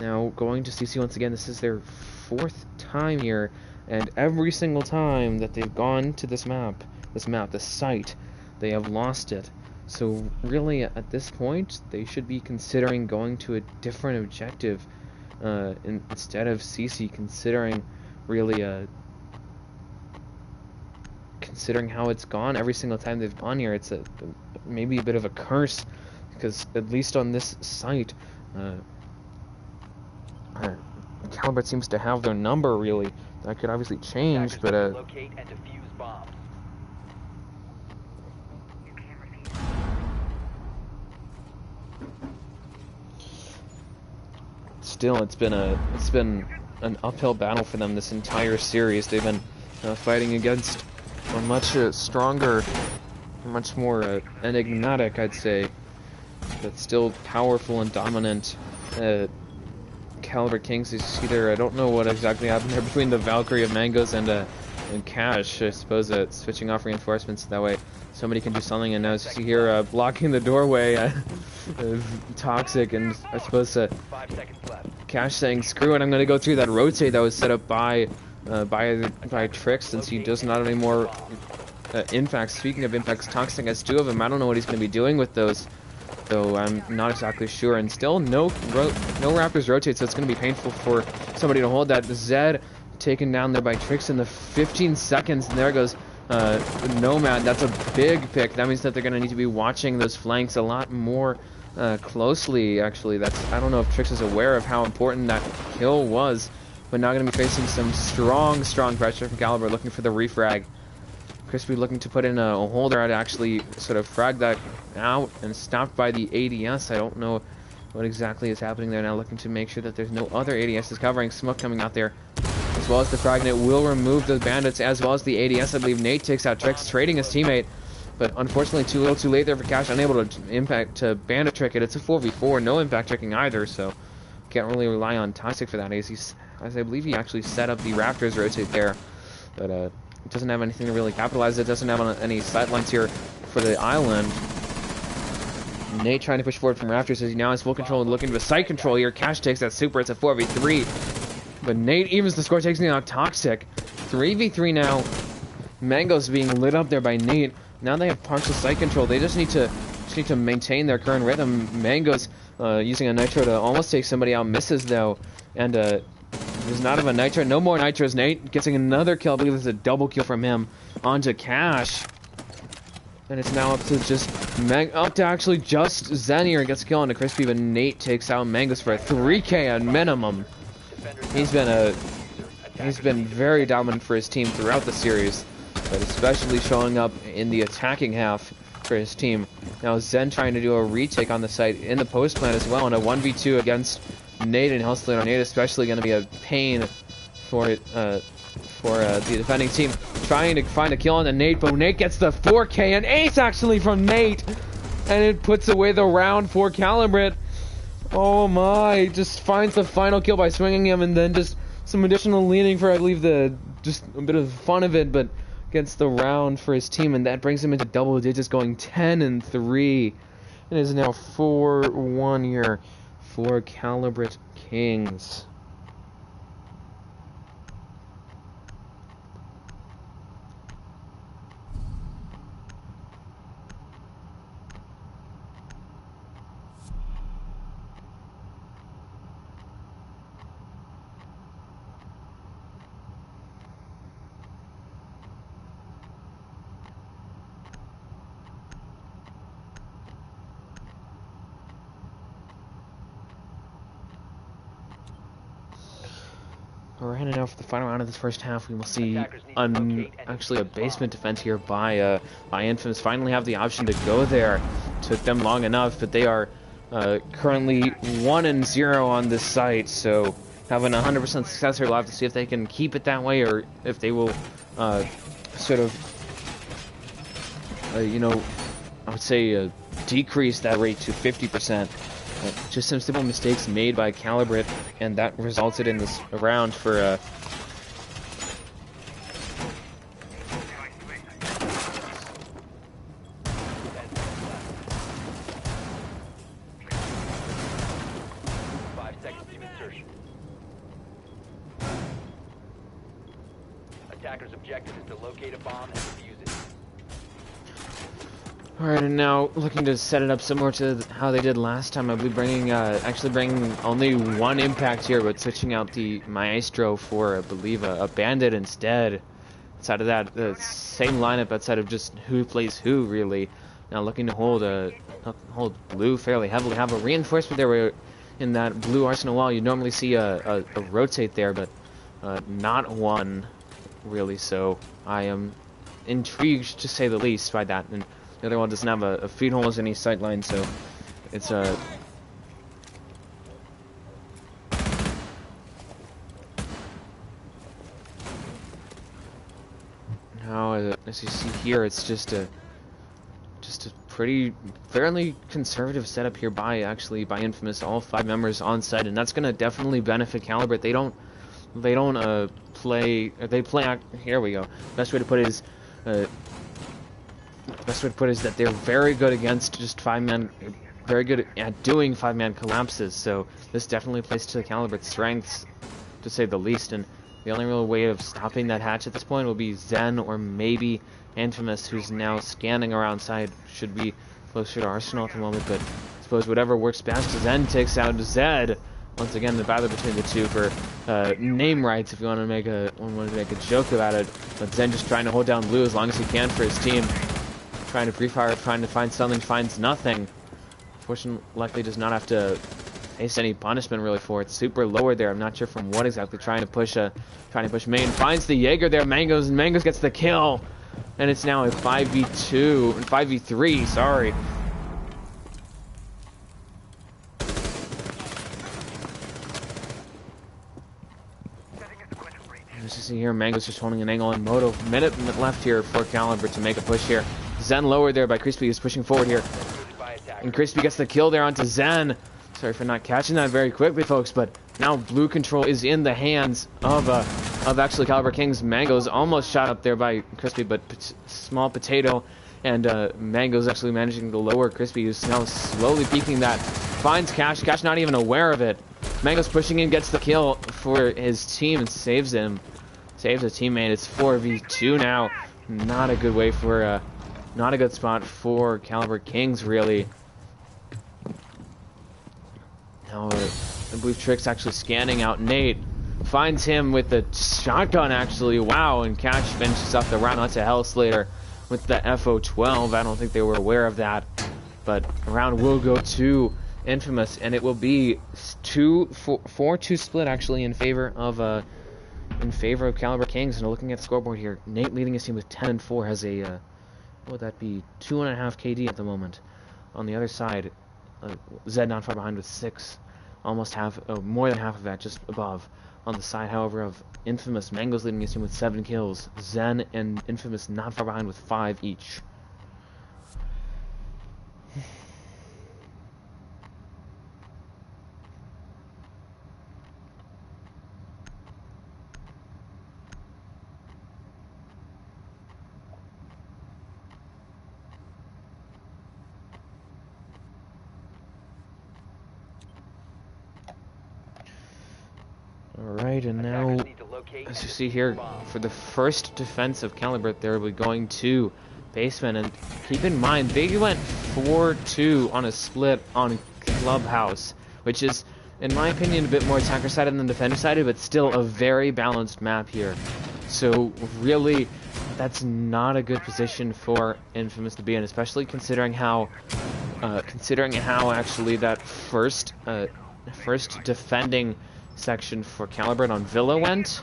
[SPEAKER 2] Now, going to CC once again, this is their 4th time here, and every single time that they've gone to this site, they have lost it. So really, at this point, they should be considering going to a different objective instead of CC, considering really considering how it's gone every single time they've gone here. It's maybe a bit of a curse, because at least on this site, Calibrate seems to have their number, really. That could obviously change, but
[SPEAKER 6] Locate and defuse bombs.
[SPEAKER 2] still, it's been an uphill battle for them this entire series. They've been fighting against a much stronger, much more enigmatic, I'd say, but still powerful and dominant Caliber Kings. Is either, I don't know what exactly happened there between the Valkyrie of Mangoes and Cash. I suppose switching off reinforcements, that way somebody can do something. And now as you see here, blocking the doorway, Toxic, and I suppose
[SPEAKER 6] 5 seconds left.
[SPEAKER 2] Cash saying, screw it, I'm going to go through that rotate that was set up by Trix, since he does not have any more impacts. Speaking of impacts, Toxic has 2 of them. I don't know what he's going to be doing with those, though I'm not exactly sure. And still no Raptors rotate, so it's going to be painful for somebody to hold that. Zed taken down there by Trix in the 15 seconds, and there goes Nomad. That's a big pick. That means that they're going to need to be watching those flanks a lot more closely, actually. I don't know if Trix is aware of how important that kill was, but now going to be facing some strong pressure from Caliber, looking for the refrag. Crispy looking to put in a holder to actually sort of frag that out, and stopped by the ADS. I don't know what exactly is happening there now, looking to make sure that there's no other ADSs covering. Smoke coming out there, as well as the frag. It will remove the bandits, as well as the ADS. I believe Nate takes out Trix, trading his teammate, but unfortunately too little too late there for Cash, unable to bandit trick it. It's a 4v4, no impact tricking either, so can't really rely on Toxic for that, as I believe he actually set up the Raptors rotate there, but it doesn't have anything to really capitalize. It doesn't have any sightlines here for the island. Nate trying to push forward from Raptors as he now has full control and looking to site control here. Cash takes that super. It's a 4v3, but Nate evens the score, takes me out Toxic. 3v3 now. Mango's being lit up there by Nate. Now they have partial site control. They just need to maintain their current rhythm. Mango's using a nitro to almost take somebody out, misses though, and there's not of a nitro. No more nitros. Nate getting another kill. I believe it's a double kill from him onto Cash. And it's now up to just actually just Zen here gets a kill onto Crispy, but Nate takes out Mangoes for a 3K at minimum. He's been very dominant for his team throughout the series, but especially showing up in the attacking half for his team. Now Zen trying to do a retake on the site in the post plant as well, and a 1v2 against Nate and Hellslater. Nate especially going to be a pain for the defending team, trying to find a kill on the Nate, but Nate gets the 4K, and ace actually from Nate, and it puts away the round for Calibrate. Oh my, just finds the final kill by swinging him, and then just some additional leaning for, I believe, just a bit of fun of it, but gets the round for his team, and that brings him into double digits, going 10-3. It is now 4-1 here for Calibrate Kings. Alright, and now for the final round of this first half, we will see actually a basement defense here by Infamous. Finally have the option to go there. Took them long enough, but they are currently 1-0 on this site, so having 100% success here, we'll have to see if they can keep it that way or if they will sort of, you know, I would say decrease that rate to 50%. Just some simple mistakes made by Calibrate, and that resulted in this round for
[SPEAKER 6] 5 seconds to insertion. Attacker's objective is to locate a bomb and defuse it.
[SPEAKER 2] Alright, and now looking to set it up similar to how they did last time. I'll be bringing, actually bringing only one impact here, but switching out the Maestro for, I believe, a Bandit instead. Outside of that, the same lineup outside of just who plays who, really. Now looking to hold blue fairly heavily. Have a reinforcement there where in that blue arsenal wall you normally see a rotate there, but not one, really. So I am intrigued, to say the least, by that. And the other one doesn't have a feed hole as any sight line, so it's a... Now, as you see here, it's just a pretty, fairly conservative setup here by Infamous. All 5 members on site, and that's gonna definitely benefit Calibrate. They don't play. They play. Here we go. Best way to put it is. Best way to put it is that they're very good against just 5-man, very good at doing 5-man collapses, so this definitely plays to the Calibrate's strengths, to say the least, and the only real way of stopping that hatch at this point will be Zen or maybe Infamous, who's now scanning around side, should be closer to Arsenal at the moment, but I suppose whatever works best. Zen takes out Zed. Once again, the battle between the two for name rights, if you want to make a joke about it, but Zen just trying to hold down blue as long as he can for his team. Trying to pre-fire, trying to find something, finds nothing. Fortunately, luckily does not have to face any punishment really for it. Super lower there. I'm not sure from what exactly. Trying to push main. Finds the Jaeger there. Mangoes, and Mangoes gets the kill. And it's now a 5v2, 5v3. Sorry. As you see here, Mango's just holding an angle on Moto. Minute left here for Calibre to make a push here. Zen lower there by Crispy is pushing forward here. And Crispy gets the kill there onto Zen. Sorry for not catching that very quickly, folks, but now blue control is in the hands of actually Calibre Kings. Mango's almost shot up there by Crispy, but small potato, and Mango's actually managing to lower Crispy, who's now slowly peeking that. Finds Cash. Cash not even aware of it. Mango's pushing in, gets the kill for his team and saves him. Saves a teammate. It's 4v2 now. Not a good way for, not a good spot for Calibre Kings, really. Now, I believe Trick's actually scanning out Nate. Finds him with the shotgun, actually. Wow, and Cash finishes up the round onto Hellslater with the FO12. I don't think they were aware of that. But the round will go to Infamous, and it will be 4-2 split, actually, in favor of Calibre Kings. And looking at the scoreboard here, Nate leading his team with 10-4 has a, what would that be, 2.5 KD at the moment. On the other side, Zed not far behind with 6. Almost half, more than half of that, just above. On the side, however, of Infamous, Mango's leading his team with 7 kills. Zen and Infamous not far behind with 5 each. Alright, and now, as you see here, for the first defense of Calibrate, they're going to basement. And keep in mind, they went 4-2 on a split on Clubhouse, which is, in my opinion, a bit more attacker-sided than defender-sided, but still a very balanced map here. So, really, that's not a good position for Infamous to be in, especially considering how actually that first defending section for Calibrate on Villa went.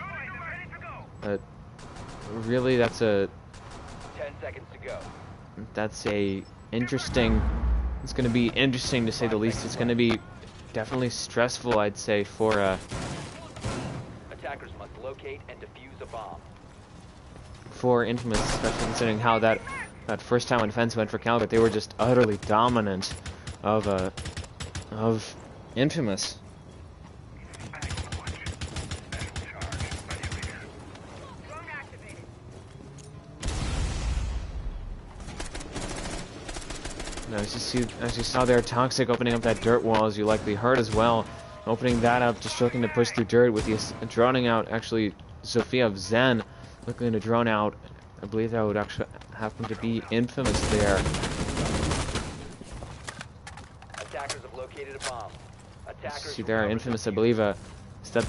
[SPEAKER 2] Really, that's a
[SPEAKER 6] 10 seconds to go.
[SPEAKER 2] interesting. It's going to be interesting to say the least. It's going to be definitely stressful, I'd say, for
[SPEAKER 6] Attackers must locate and defuse a bomb.
[SPEAKER 2] for Infamous, especially considering how that first time when defense went for Calibrate, they were just utterly dominant of Infamous. Now, as you saw there, Toxic opening up that dirt wall, as you likely heard as well, opening that up, just looking to push through dirt with the droning out. Actually, Sophia of Zen looking to drone out. I believe that would actually happen to be Infamous there.
[SPEAKER 6] Attackers have located a bomb. Attackers
[SPEAKER 2] See there, Infamous, I believe. Is that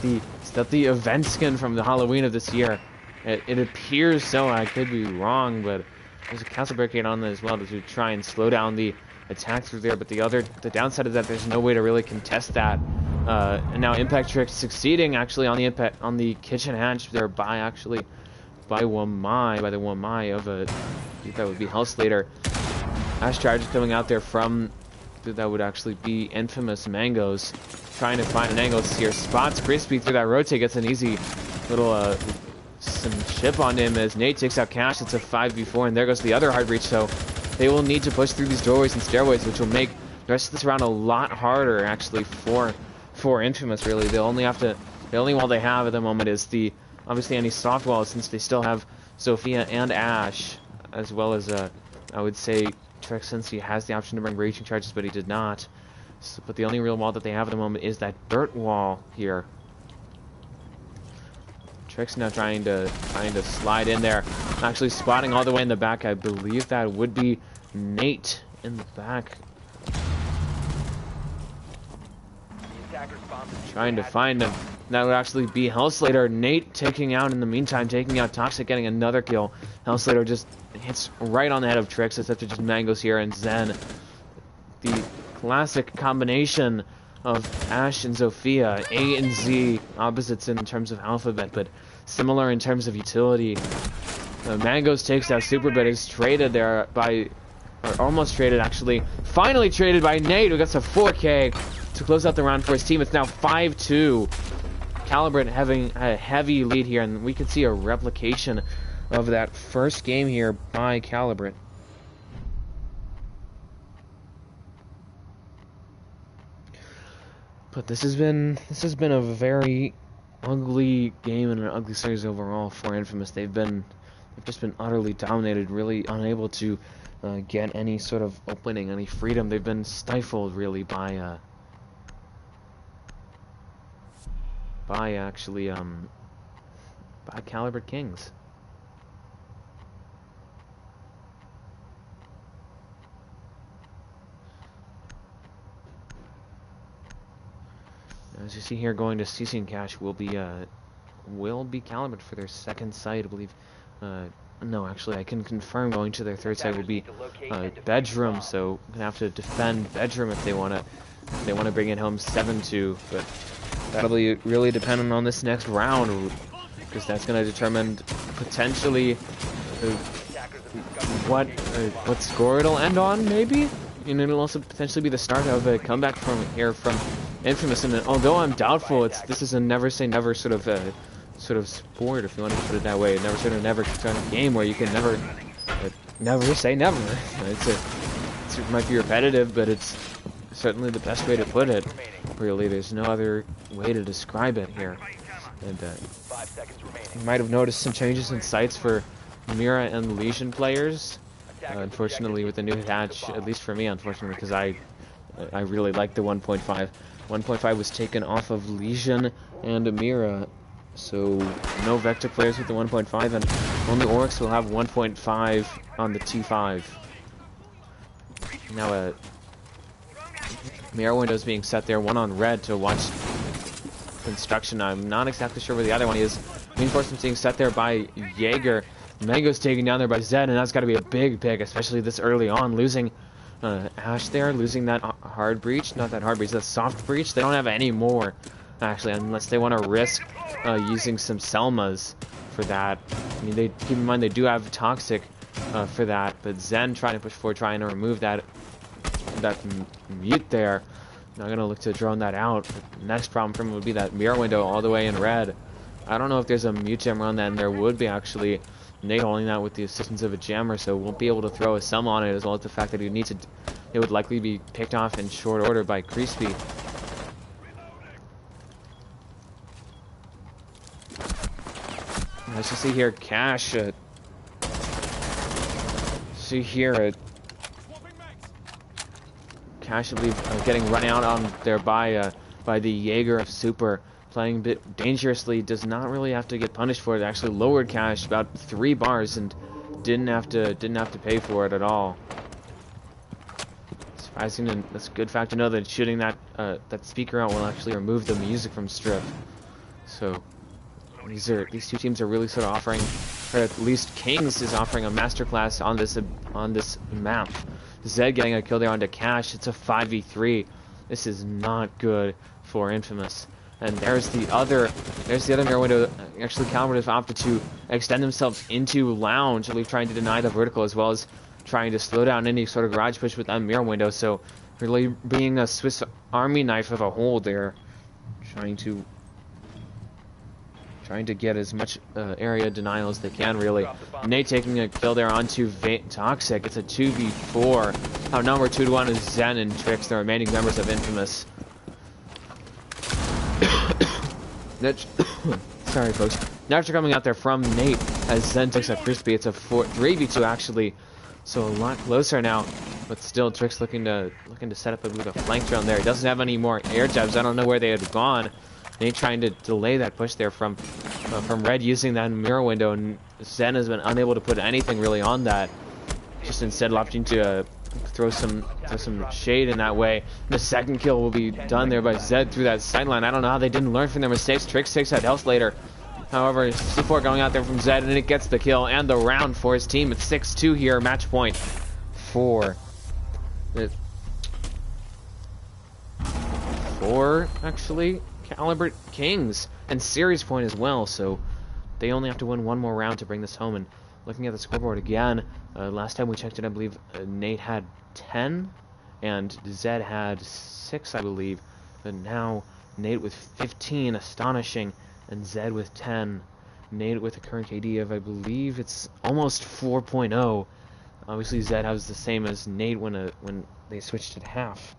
[SPEAKER 2] the event skin from the Halloween of this year? It appears so. I could be wrong, but there's a castle barricade on there as well to try and slow down the attack through there. But the downside is that there's no way to really contest that. And now Impact Trick succeeding actually on the kitchen hatch there by the Wamai of I think that would be Hellslater. Ash charges coming out there from that would actually be Infamous Mangoes, trying to find an angle here. Spots Crispy through that rotate, gets an easy little some chip on him as Nate takes out Cash. It's a 5v4, and there goes the other hard breach. So they will need to push through these doorways and stairways, which will make the rest of this round a lot harder actually for Infamous. Really, the only wall they have at the moment is obviously any soft walls, since they still have Sophia and Ash, as well as I would say Trek, since he has the option to bring breaching charges, but he did not. So, but the only real wall that they have at the moment is that dirt wall here. Trick's now trying to slide in there, actually spotting all the way in the back. I believe that would be Nate in the back, trying to find him. That would actually be Hellslater. Nate taking out Toxic, getting another kill. Hellslater just hits right on the head of Trix, except it just Mangoes here and Zen. The classic combination of Ash and Sophia, A and Z, opposites in terms of alphabet, but similar in terms of utility. Mangoes takes out Superbit, is traded there or almost traded actually. Finally traded by Nate, who gets a 4K to close out the round for his team. It's now 5-2. Calibrate having a heavy lead here, and we can see a replication of that first game here by Calibrate. But this has been a very ugly game and an ugly series overall for Infamous. They've just been utterly dominated, really unable to get any sort of opening, any freedom. They've been stifled really by Calibrate Kings. As you see here, going to CC and Cash will be Calibrate for their second site, I believe. No, actually, I can confirm going to their third site will be Bedroom. So gonna have to defend Bedroom if they wanna bring it home 7-2. But that'll be really dependent on this next round, because that's gonna determine potentially what score it'll end on, maybe. And it'll also potentially be the start of a comeback from Infamous. And although I'm doubtful, this is a never say never sort of sport, if you want to put it that way. Never say never kind of game where you can never say never. It might be repetitive, but it's certainly the best way to put it. Really, there's no other way to describe it here. And you might have noticed some changes in sites for Mira and Legion players. Unfortunately, with the new hatch, at least for me, unfortunately, because I really like the 1.5. 1.5 was taken off of Legion and Amira, so no Vector players with the 1.5, and only Oryx will have 1.5 on the T5. Now, mirror windows being set there, one on red to watch construction. I'm not exactly sure where the other one is. Reinforcements being set there by Jaeger. Mango's taken down there by Zed, and that's got to be a big pick, especially this early on. Losing Ash there, losing that hard breach, not that hard breach, that soft breach. They don't have any more actually, unless they want to risk using some Selmas for that. I mean, they keep in mind they do have Toxic for that, but Zen trying to push forward, trying to remove that mute there. Not gonna look to drone that out. The next problem for him would be that mirror window all the way in red. I don't know if there's a mute gem around that, and there would be actually. Nate holding that with the assistance of a jammer, so won't be able to throw a sum on it, as well as the fact that he needs to. It would likely be picked off in short order by Crispy. Let's just see here, Cash. See here, Cash, I believe, getting run out on there by the Jaeger of Super, playing a bit dangerously. Does not really have to get punished for it. Actually lowered Cash about 3 bars and didn't have to pay for it at all. Surprising, and that's a good fact to know that shooting that speaker out will actually remove the music from Strip. So these two teams are really sort of offering, or at least Kings is offering a masterclass on this map. Zed getting a kill there onto Cash. It's a 5v3. This is not good for Infamous. And there's the other mirror window. Actually, Calibrate has opted to extend themselves into Lounge, I believe, trying to deny the vertical, as well as trying to slow down any sort of garage push with that mirror window. So really being a Swiss Army knife of a hold there, trying to get as much area denial as they can, really. Nate taking a kill there onto Toxic. It's a 2v4. Outnumbered 2-1 is Zen and Trix, the remaining members of Infamous. Sorry, folks. Next coming out there from Nate as Zen takes a Crispy. It's a 3v2 actually, so a lot closer now. But still, Trix looking to set up a flank drone there. He doesn't have any more air jabs. I don't know where they had gone. Nate trying to delay that push there from Red using that mirror window, and Zen has been unable to put anything really on that. Just instead opting to throw some shade in that way. The second kill will be done there by Zed through that sideline. I don't know how they didn't learn from their mistakes. Trix takes that health later. However, C4 going out there from Zed, and it gets the kill and the round for his team. It's 6-2 here, match point for actually Calibrate Kings, and series point as well, so they only have to win one more round to bring this home. And looking at the scoreboard again, last time we checked it, I believe Nate had 10 and Zed had 6, I believe, but now Nate with 15, astonishing, and Zed with 10. Nate with a current KD of, I believe it's almost 4.0. Obviously Zed has the same as Nate when they switched at half.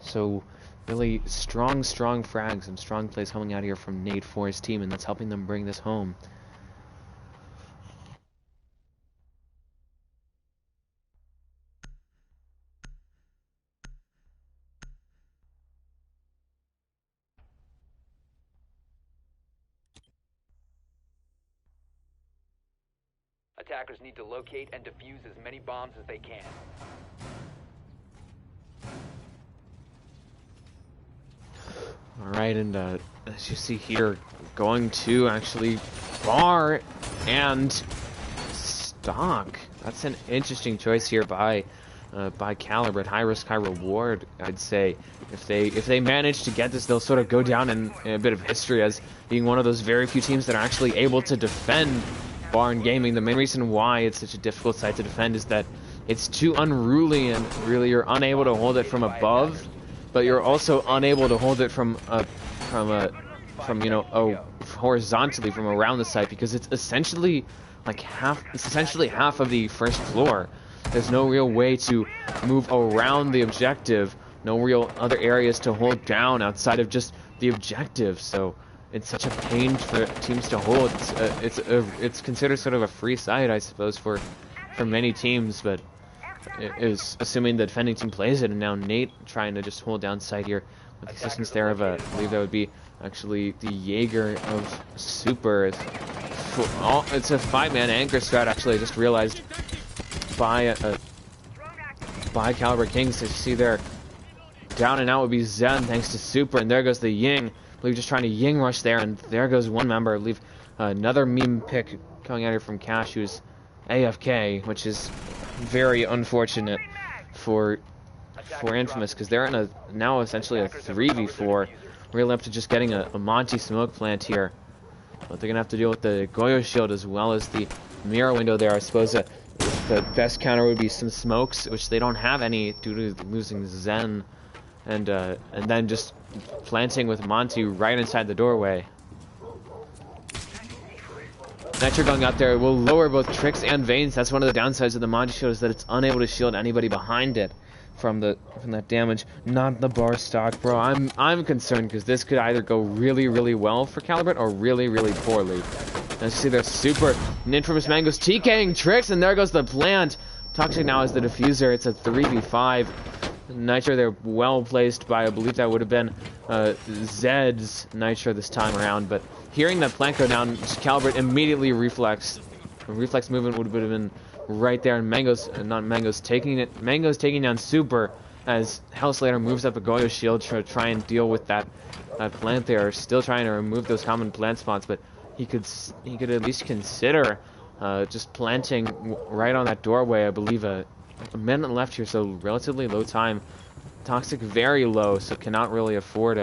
[SPEAKER 2] So really strong frags and strong plays coming out here from Nate for his team, and that's helping them bring this home.
[SPEAKER 6] Attackers need to locate and defuse as many bombs as they can.
[SPEAKER 2] Alright, and as you see here, going to actually bar and stock. That's an interesting choice here by Calibrate. High risk, high reward, I'd say. If they manage to get this, they'll sort of go down in a bit of history as being one of those very few teams that are actually able to defend bar in gaming. The main reason why it's such a difficult site to defend is that it's too unruly, and really you're unable to hold it from above, but you're also unable to hold it from horizontally from around the site, because it's essentially like half of the first floor. There's no real way to move around the objective, no real other areas to hold down outside of just the objective. So it's such a pain for teams to hold. It's considered sort of a free site, I suppose, for many teams, but it is assuming the defending team plays it. And now Nate trying to just hold down site here with the assistance there of I believe that would be actually the Jaeger of Super. It's a 5-man anchor strat, actually. I just realized by Calibrate Kings. As you see there, down and out would be Zen thanks to Super, and there goes the Ying. I believe just trying to Ying rush there, and there goes one member. I believe another meme pick coming out here from Cash, who's AFK, which is very unfortunate for Infamous, because they're in now essentially a 3v4 really up to just getting a Monty smoke plant here. But they're gonna have to deal with the Goyo shield as well as the mirror window there. I suppose the best counter would be some smokes, which they don't have any due to losing Zen, and then just planting with Monty right inside the doorway. Nitro going out there will lower both Tricks and Veins. That's one of the downsides of the Monty shield, is that it's unable to shield anybody behind it from that damage. Not the bar stock, bro. I'm concerned because this could either go really well for Calibrate or really poorly. As you see, there's super Infamous Mango's TKing Tricks, and there goes the plant. Toxic now is the diffuser. It's a 3v5. Nitro, they're well placed by, I believe that would have been Zed's Nitro this time around, but hearing that plant go down, Calibrate immediately reflex. A reflex movement would have been right there, and Mango's taking down Super as Hellslayer moves up a Goyo shield to try and deal with that plant there. Still trying to remove those common plant spots, but he could at least consider just planting right on that doorway. I believe a minute left here, so relatively low time. Toxic very low, so cannot really afford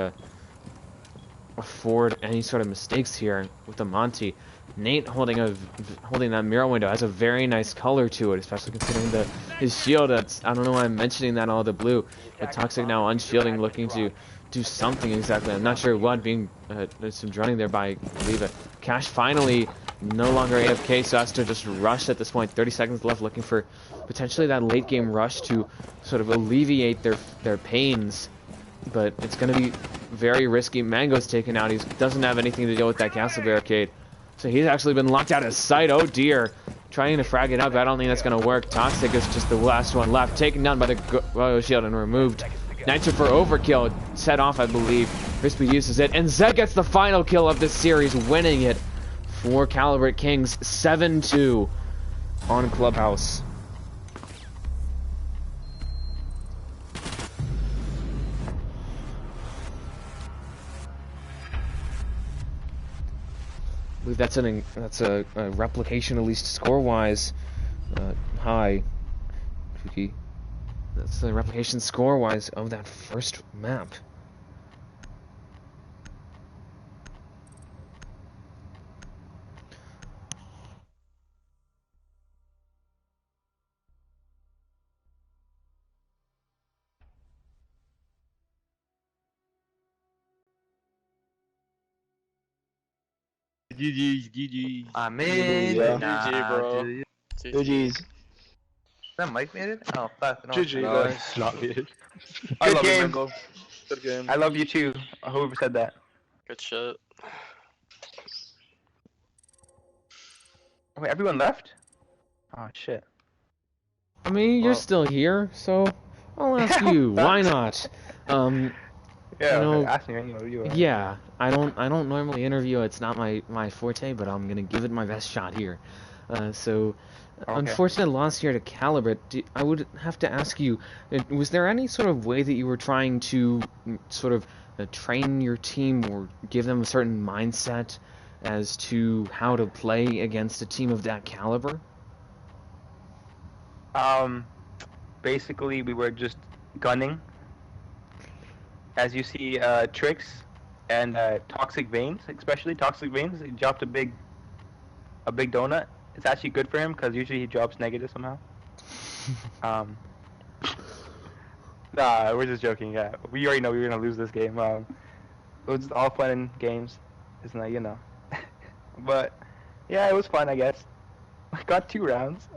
[SPEAKER 2] any sort of mistakes here with the Monty. Nate holding that mirror window has a very nice color to it, especially considering his shield. I don't know why I'm mentioning that all the blue, but Toxic now unshielding, looking to do something exactly. I'm not sure what, being some running there by, I believe it. Cash finally no longer AFK, so has to just rush at this point. 30 seconds left, looking for potentially that late game rush to sort of alleviate their pains. But it's going to be very risky. Mango's taken out. He doesn't have anything to deal with that castle barricade. So he's actually been locked out of sight. Oh dear. Trying to frag it up. I don't think that's going to work. Toxic is just the last one left. Taken down by the Goyo shield and removed. Nitro for overkill. Set off, I believe. Crispy uses it. And Zed gets the final kill of this series, winning it for Calibrate Kings. 7-2 on Clubhouse. I believe that's a replication, at least score-wise. Hi, Fuki. That's the replication score-wise of that first map.
[SPEAKER 7] GG's.
[SPEAKER 8] I'm in.
[SPEAKER 7] Yeah.
[SPEAKER 9] GG, bro.
[SPEAKER 7] GG's.
[SPEAKER 8] That Mike made it? Oh, fuck. No.
[SPEAKER 1] GG,
[SPEAKER 7] No,
[SPEAKER 1] guys.
[SPEAKER 7] it's not me.
[SPEAKER 1] I
[SPEAKER 8] Good
[SPEAKER 1] love
[SPEAKER 8] game.
[SPEAKER 1] you, Mango. Good game.
[SPEAKER 8] I love you too. Whoever said that.
[SPEAKER 9] Good shit.
[SPEAKER 8] Wait, everyone left? Oh, shit.
[SPEAKER 2] I mean, you're
[SPEAKER 8] Well-
[SPEAKER 2] still here, so I'll ask you, why not?
[SPEAKER 8] Yeah,
[SPEAKER 2] You know,
[SPEAKER 8] ask me anyway. You are.
[SPEAKER 2] Yeah, I don't normally interview. It's not my forte, but I'm gonna give it my best shot here. So, unfortunate loss here to Calibrate. I would have to ask you, was there any sort of way that you were trying to sort of train your team or give them a certain mindset as to how to play against a team of that caliber?
[SPEAKER 8] Basically, we were just gunning. As you see, Tricks and Toxic Veins, especially Toxic Veins, he dropped a big donut. It's actually good for him because usually he drops negative somehow. Nah, we're just joking. Yeah, we already know we were gonna lose this game. It was all fun and games, isn't it? You know. But yeah, it was fun, I guess. I got 2 rounds.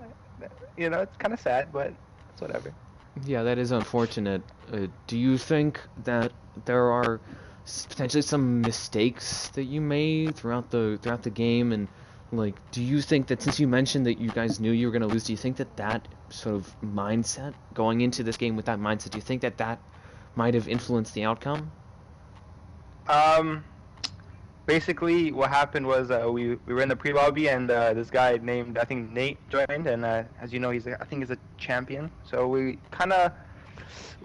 [SPEAKER 8] You know, it's kind of sad, but it's whatever.
[SPEAKER 2] Yeah, that is unfortunate. Do you think that there are potentially some mistakes that you made throughout the game, and like, do you think that, since you mentioned that you guys knew you were going to lose, do you think that sort of mindset, going into this game with that mindset, do you think that might have influenced the outcome?
[SPEAKER 8] Basically, what happened was we were in the pre-lobby, and this guy named, I think, Nate joined, and as you know, I think he's a champion. So we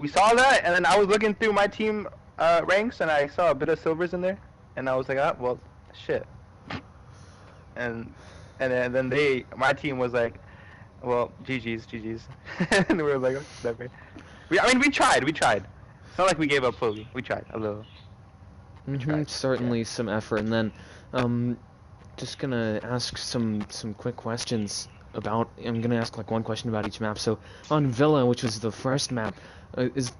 [SPEAKER 8] saw that, and then I was looking through my team ranks, and I saw a bit of silvers in there, and I was like, ah, well, shit. And then my team was like, well, GG's. And we were like, oh, whatever. We tried. It's not like we gave up fully. We tried a little.
[SPEAKER 2] Mm-hmm, certainly some effort, and then just gonna ask some quick questions about. I'm gonna ask like one question about each map. So on Villa, which was the first map, is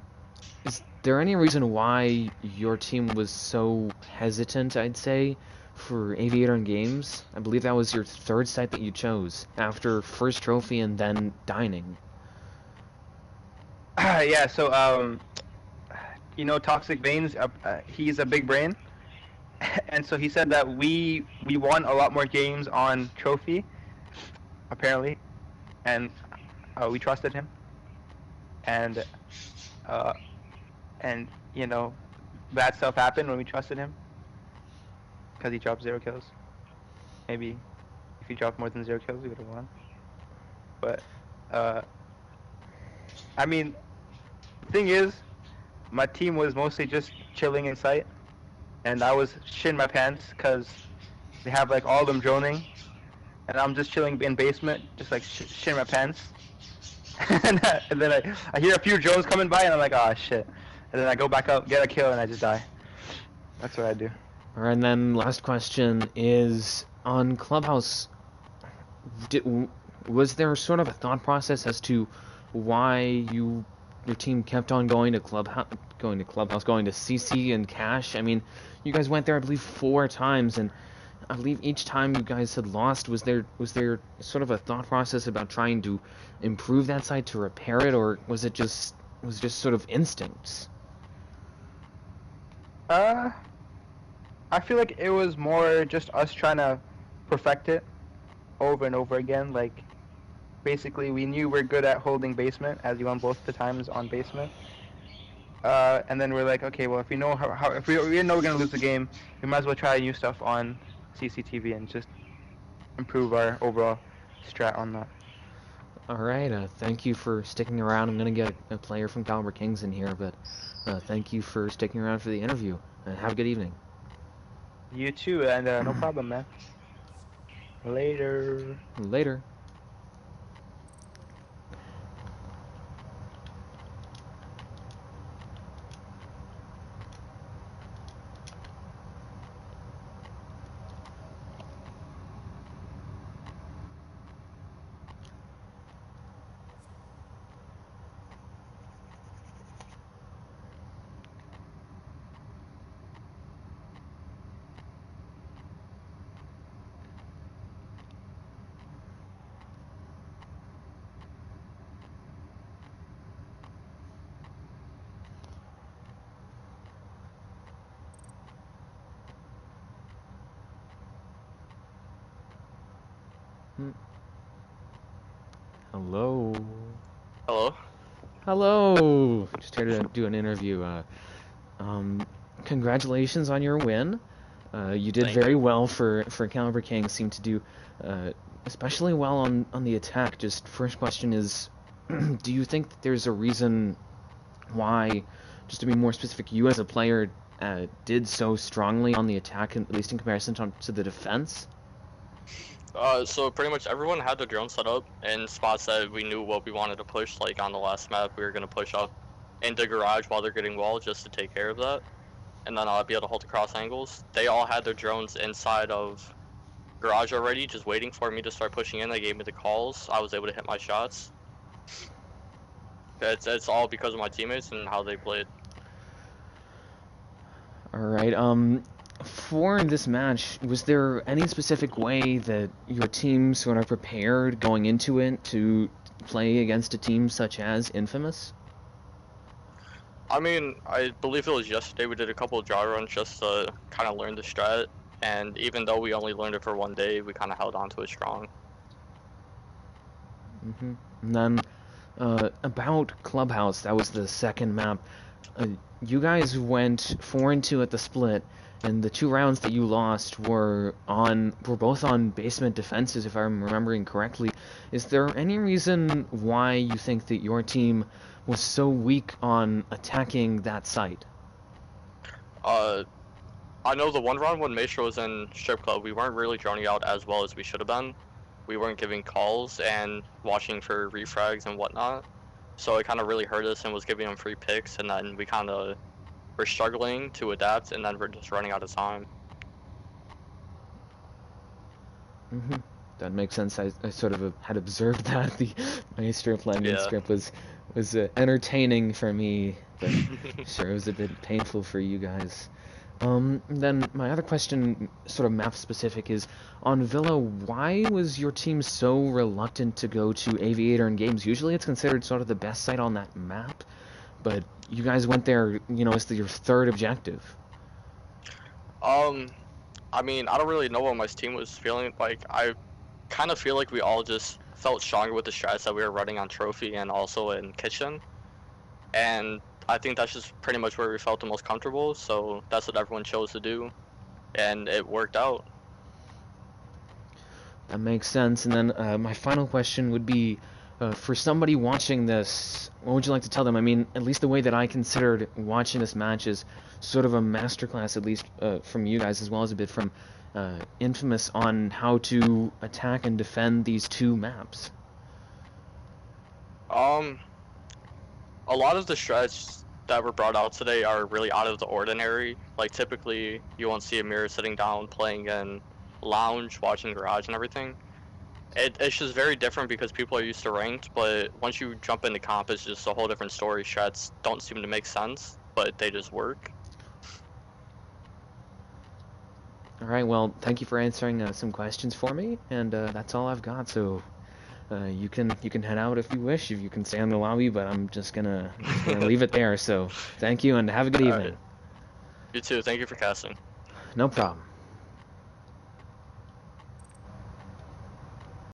[SPEAKER 2] there any reason why your team was so hesitant, I'd say, for Aviator and Games? I believe that was your third site that you chose after first trophy and then dining.
[SPEAKER 8] Yeah. So Toxic Veins. He's a big brain, and so he said that we won a lot more games on trophy, apparently, and we trusted him, and uh, and bad stuff happened when we trusted him because he dropped 0 kills. Maybe if he dropped more than 0 kills, we would have won. But I mean, the thing is, my team was mostly just chilling in sight, and I was shitting my pants because they have like all of them droning, and I'm just chilling in basement, just like shitting my pants. and then I hear a few drones coming by, and I'm like, oh shit. And then I go back up, get a kill, and I just die. That's what I do.
[SPEAKER 2] All right, and then last question is on Clubhouse. Was there sort of a thought process as to why your team kept on going to Clubhouse, going to CC and Cash? I mean, you guys went there, I believe, 4 times, and I believe each time you guys had lost, was there sort of a thought process about trying to improve that site to repair it, or was it just sort of instincts?
[SPEAKER 8] I feel like it was more just us trying to perfect it over and over again. Like, basically, we knew we're good at holding basement, as you won both the times on basement. And then we're like, okay, well, if we know if we know we're gonna lose the game, we might as well try new stuff on CCTV and just improve our overall strat on that.
[SPEAKER 2] All right, thank you for sticking around. I'm gonna get a player from Calibrate Kings in here, but thank you for sticking around for the interview. Have a good evening.
[SPEAKER 8] You too, and no problem, man. Later.
[SPEAKER 2] Later. Hello.
[SPEAKER 9] Hello.
[SPEAKER 2] Hello. Just here to do an interview. Congratulations on your win. You did
[SPEAKER 9] Thank
[SPEAKER 2] very
[SPEAKER 9] you.
[SPEAKER 2] well for Calibrate King. Seemed to do especially well on the attack. Just first question is, do you think that there's a reason why, just to be more specific, you as a player did so strongly on the attack, at least in comparison to the defense?
[SPEAKER 9] So pretty much everyone had the drone set up in spots that we knew what we wanted to push. Like on the last map, we were gonna push up into garage while they're getting wall just to take care of that, and then I'll be able to hold the cross angles. They all had their drones inside of garage already, just waiting for me to start pushing in. They gave me the calls. I was able to hit my shots. It's all because of my teammates and how they played.
[SPEAKER 2] All right. For this match, was there any specific way that your team sort of prepared going into it to play against a team such as Infamous?
[SPEAKER 9] I mean, I believe it was yesterday we did a couple of dry runs just to kind of learn the strat, and even though we only learned it for 1 day, we kind of held on to it strong.
[SPEAKER 2] Mm-hmm. And then, about Clubhouse, that was the second map. You guys went 4-2 at the split, and the 2 rounds that you lost were both on basement defenses, if I'm remembering correctly. Is there any reason why you think that your team was so weak on attacking that site?
[SPEAKER 9] I know the one round when Maestro was in strip club, we weren't really droning out as well as we should have been. We weren't giving calls and watching for refrags and whatnot. So it kind of really hurt us and was giving them free picks, and then we kind of we're struggling to adapt, and then we're just running out of time.
[SPEAKER 2] Hmm. That makes sense. I sort of had observed that the Maestro Fleming script was entertaining for me, but sure it was a bit painful for you guys. Then my other question, sort of map specific, is on Villa. Why was your team so reluctant to go to Aviator in games? Usually it's considered sort of the best site on that map, but you guys went there, you know, as your third objective.
[SPEAKER 9] I mean, I don't really know what my team was feeling like. I kind of feel like we all just felt stronger with the strats that we were running on Trophy and also in Kitchen. And I think that's just pretty much where we felt the most comfortable, so that's what everyone chose to do. And it worked out.
[SPEAKER 2] That makes sense. And then my final question would be, for somebody watching this, what would you like to tell them? I mean, at least the way that I considered watching this match is sort of a masterclass, at least from you guys, as well as a bit from Infamous, on how to attack and defend these two maps.
[SPEAKER 9] A lot of the strats that were brought out today are really out of the ordinary. Like, typically, you won't see a mirror sitting down playing in Lounge, watching Garage and everything. It's just very different because people are used to ranked, but once you jump into comp, it's just a whole different story. Strats don't seem to make sense, but they just work.
[SPEAKER 2] All right, well, thank you for answering some questions for me, and that's all I've got. So you can head out if you wish, if you can stay in the lobby, but I'm just gonna leave it there. So thank you, and have a good evening.
[SPEAKER 9] Right. You too. Thank you for casting.
[SPEAKER 2] No problem.